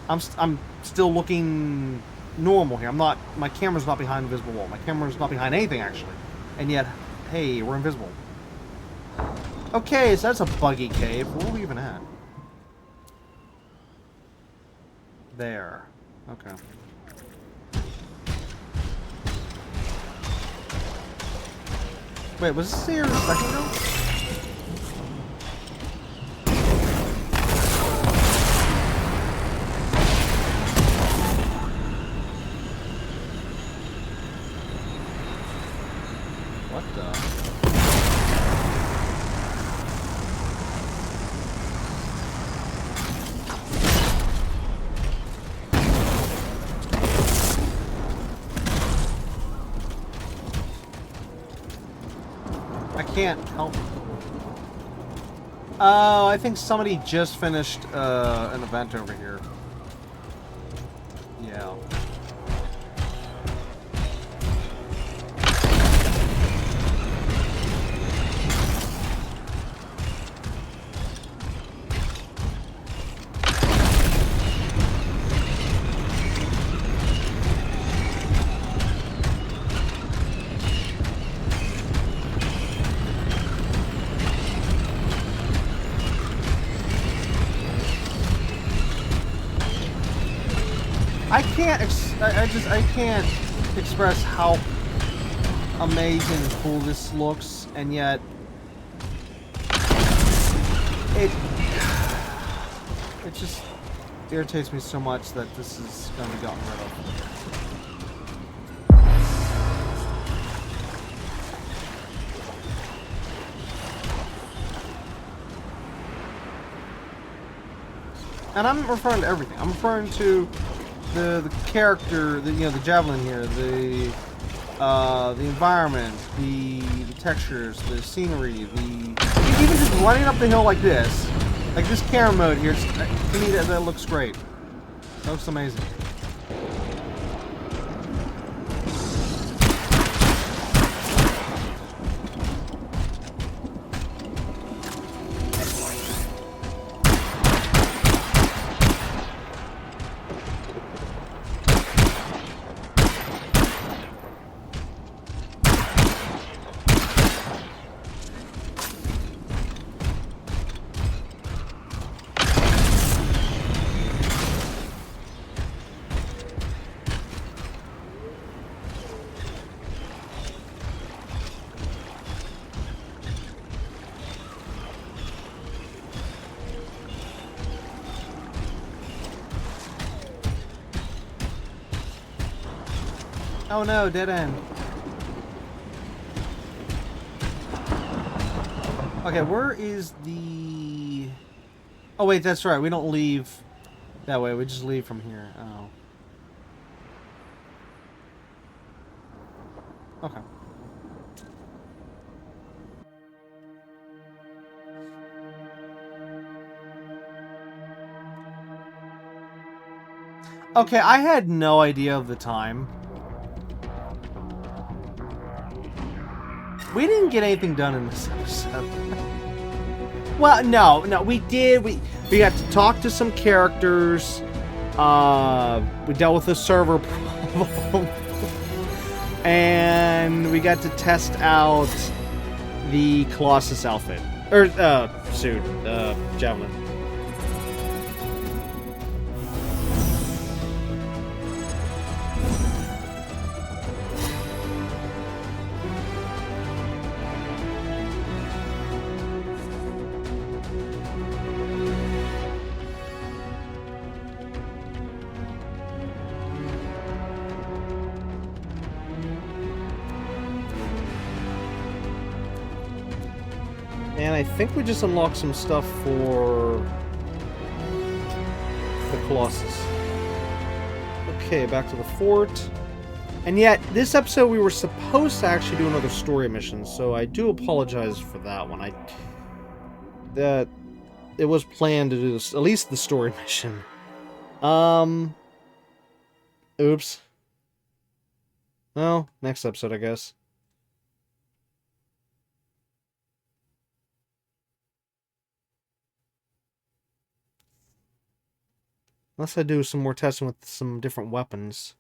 I'm still looking normal here. My camera's not behind the invisible wall. My camera's not behind anything, actually. And yet, hey, we're invisible. Okay, so that's a buggy cave. Where are we even at? There. Okay. Wait, was this here a second ago? What the? I can't help. Oh, I think somebody just finished an event over here. Yeah. I can't express how amazing and cool this looks, and yet it just irritates me so much that this is going to be gotten rid of. And I'm referring to everything. I'm referring to the character, the javelin here, the environment, the textures, the scenery, even just running up the hill like this camera mode here. To me, that looks great. That looks amazing. Oh no, dead end. Okay, where is the... Oh wait, that's right, we don't leave that way, we just leave from here. Oh. Okay. Okay, I had no idea of the time. We didn't get anything done in this episode. Well, no, we did. We got to talk to some characters. We dealt with a server problem. And we got to test out the Colossus outfit. Or, suit. Javelin. And I think we just unlocked some stuff for the Colossus. Okay, back to the fort. And yet, this episode we were supposed to actually do another story mission, so I do apologize for that one. It was planned to do this, at least the story mission. Oops. Well, next episode, I guess. Unless I do some more testing with some different weapons.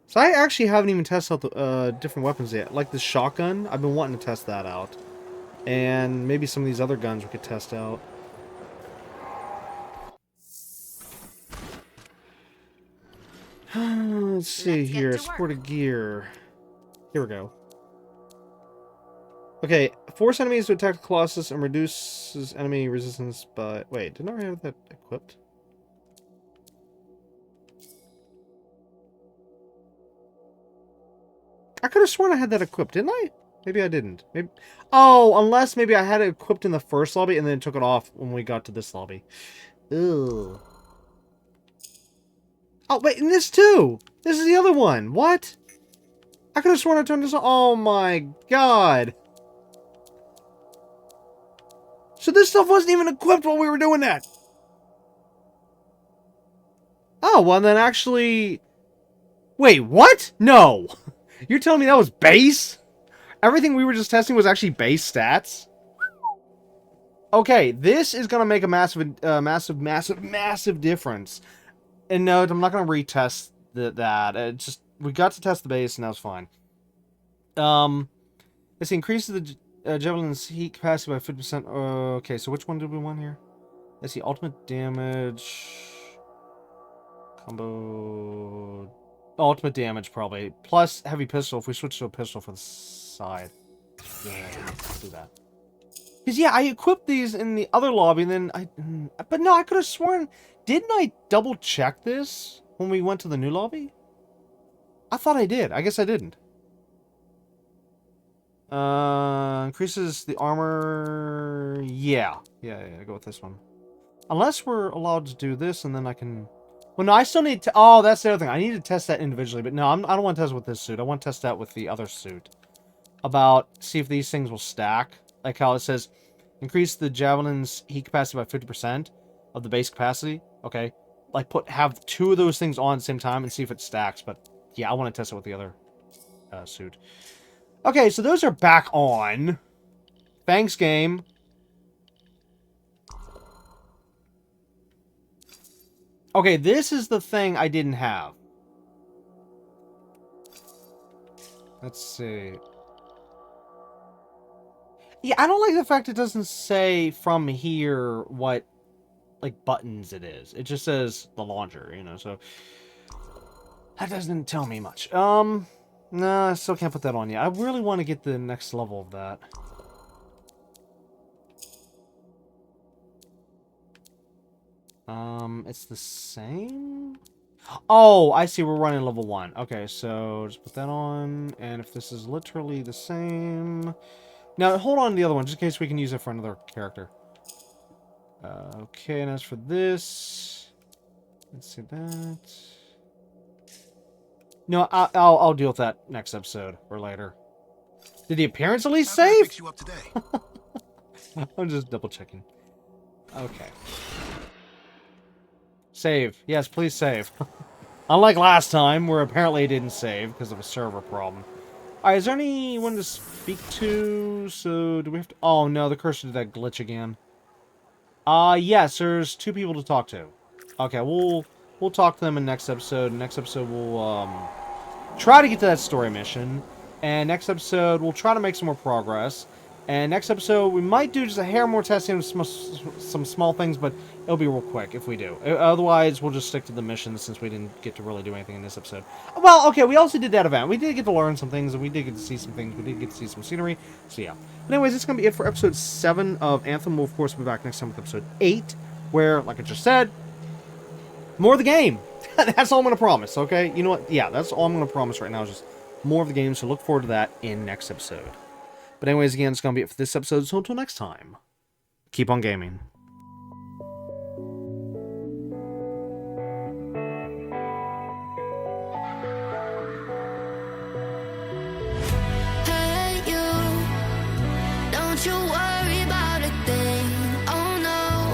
So I actually haven't even tested out the different weapons yet. Like the shotgun, I've been wanting to test that out. And maybe some of these other guns we could test out. Let's see here. Sported gear. Here we go. Okay, force enemies to attack the Colossus and reduces enemy resistance by... Wait, didn't I already have that equipped? I could have sworn I had that equipped, didn't I? Maybe I didn't. Maybe... Oh, unless maybe I had it equipped in the first lobby and then took it off when we got to this lobby. Ew. Oh, wait, and this too! This is the other one! What? I could have sworn I turned this on. Oh my god! So this stuff wasn't even equipped while we were doing that! Oh, well then actually... Wait, what? No! You're telling me that was base? Everything we were just testing was actually base stats? Okay, this is gonna make a massive difference. And no, I'm not gonna retest that. We got to test the base and that was fine. This increases the Javelin's heat capacity by 50%. Okay, so which one did we want here? Let's see, ultimate damage... Combo... Ultimate damage, probably. Plus heavy pistol if we switch to a pistol for the side. Yeah, let's do that. Because, yeah, I equipped these in the other lobby, and then I... But no, I could have sworn... Didn't I double-check this when we went to the new lobby? I thought I did. I guess I didn't. Increases the armor... Yeah, go with this one. Unless we're allowed to do this, and then I can... Well, no, I still need to... Oh, that's the other thing. I need to test that individually. But no, I don't want to test with this suit. I want to test that with the other suit. See if these things will stack. Like how it says, increase the Javelin's heat capacity by 50% of the base capacity. Okay. like have 2 of those things on at the same time and see if it stacks. But yeah, I want to test it with the other suit. Okay, so those are back on. Thanks, game. Okay, this is the thing I didn't have. Let's see. Yeah, I don't like the fact it doesn't say from here what, like, buttons it is. It just says the launcher, you know, so... That doesn't tell me much. No, I still can't put that on yet. I really want to get the next level of that. It's the same? Oh, I see. We're running level 1. Okay, so just put that on. And if this is literally the same... Now, hold on to the other one, just in case we can use it for another character. Okay, and as for this... Let's see that... No, I'll deal with that next episode, or later. Did the appearance at least save? Fix you up today. I'm just double checking. Okay. Save. Yes, please save. Unlike last time, where apparently it didn't save because of a server problem. Alright, is there anyone to speak to? So, do we have to... Oh, no, the cursor did that glitch again. Yes, there's 2 people to talk to. Okay, we'll talk to them in next episode. Next episode, we'll, try to get to that story mission. And next episode, we'll try to make some more progress. And next episode, we might do just a hair more testing of some small things, but it'll be real quick if we do. Otherwise, we'll just stick to the mission since we didn't get to really do anything in this episode. Well, okay, we also did that event. We did get to learn some things, and we did get to see some things. We did get to see some scenery. So, yeah. But anyways, it's going to be it for episode 7 of Anthem. We'll, of course, be back next time with episode 8, where, like I just said, more of the game. That's all I'm going to promise, okay? You know what? Yeah, that's all I'm going to promise right now is just more of the game, so look forward to that in next episode. But anyways, again, it's going to be it for this episode, so until next time, keep on gaming. Hey, you, don't you worry about a thing. Oh no,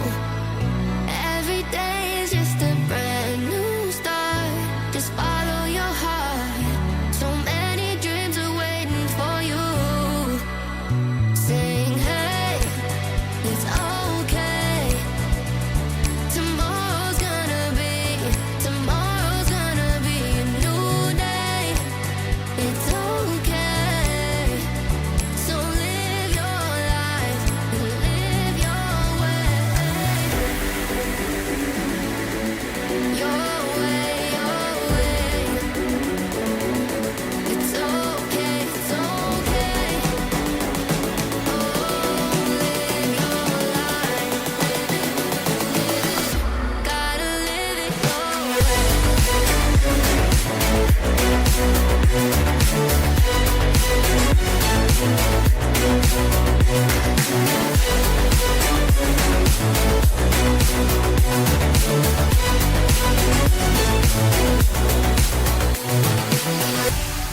every day is just a brand new start. Just follow your heart. So many dreams are waiting for you. Sing, hey, it's okay. Tomorrow's gonna be a new day. It's okay. So live your life and live your way. Your way, your way. It's okay, it's okay. Gotta live it your way.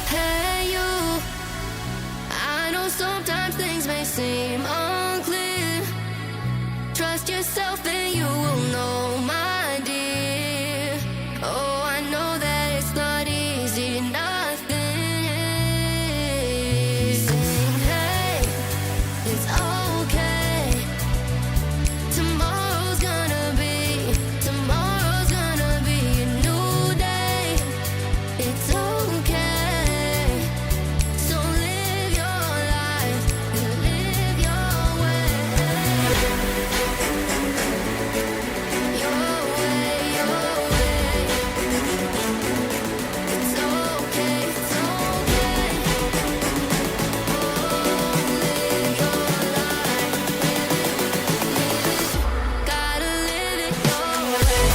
Hey you, I know sometimes things may seem unclear. Trust yourself and you will know, my dear. Oh, I know that it's not easy, nothing is. Sing, hey, it's okay. Tomorrow's gonna be a new day. It's okay. So live your life and live your way. Your way, your way. It's okay, it's okay. Live your life. Gotta live it your way.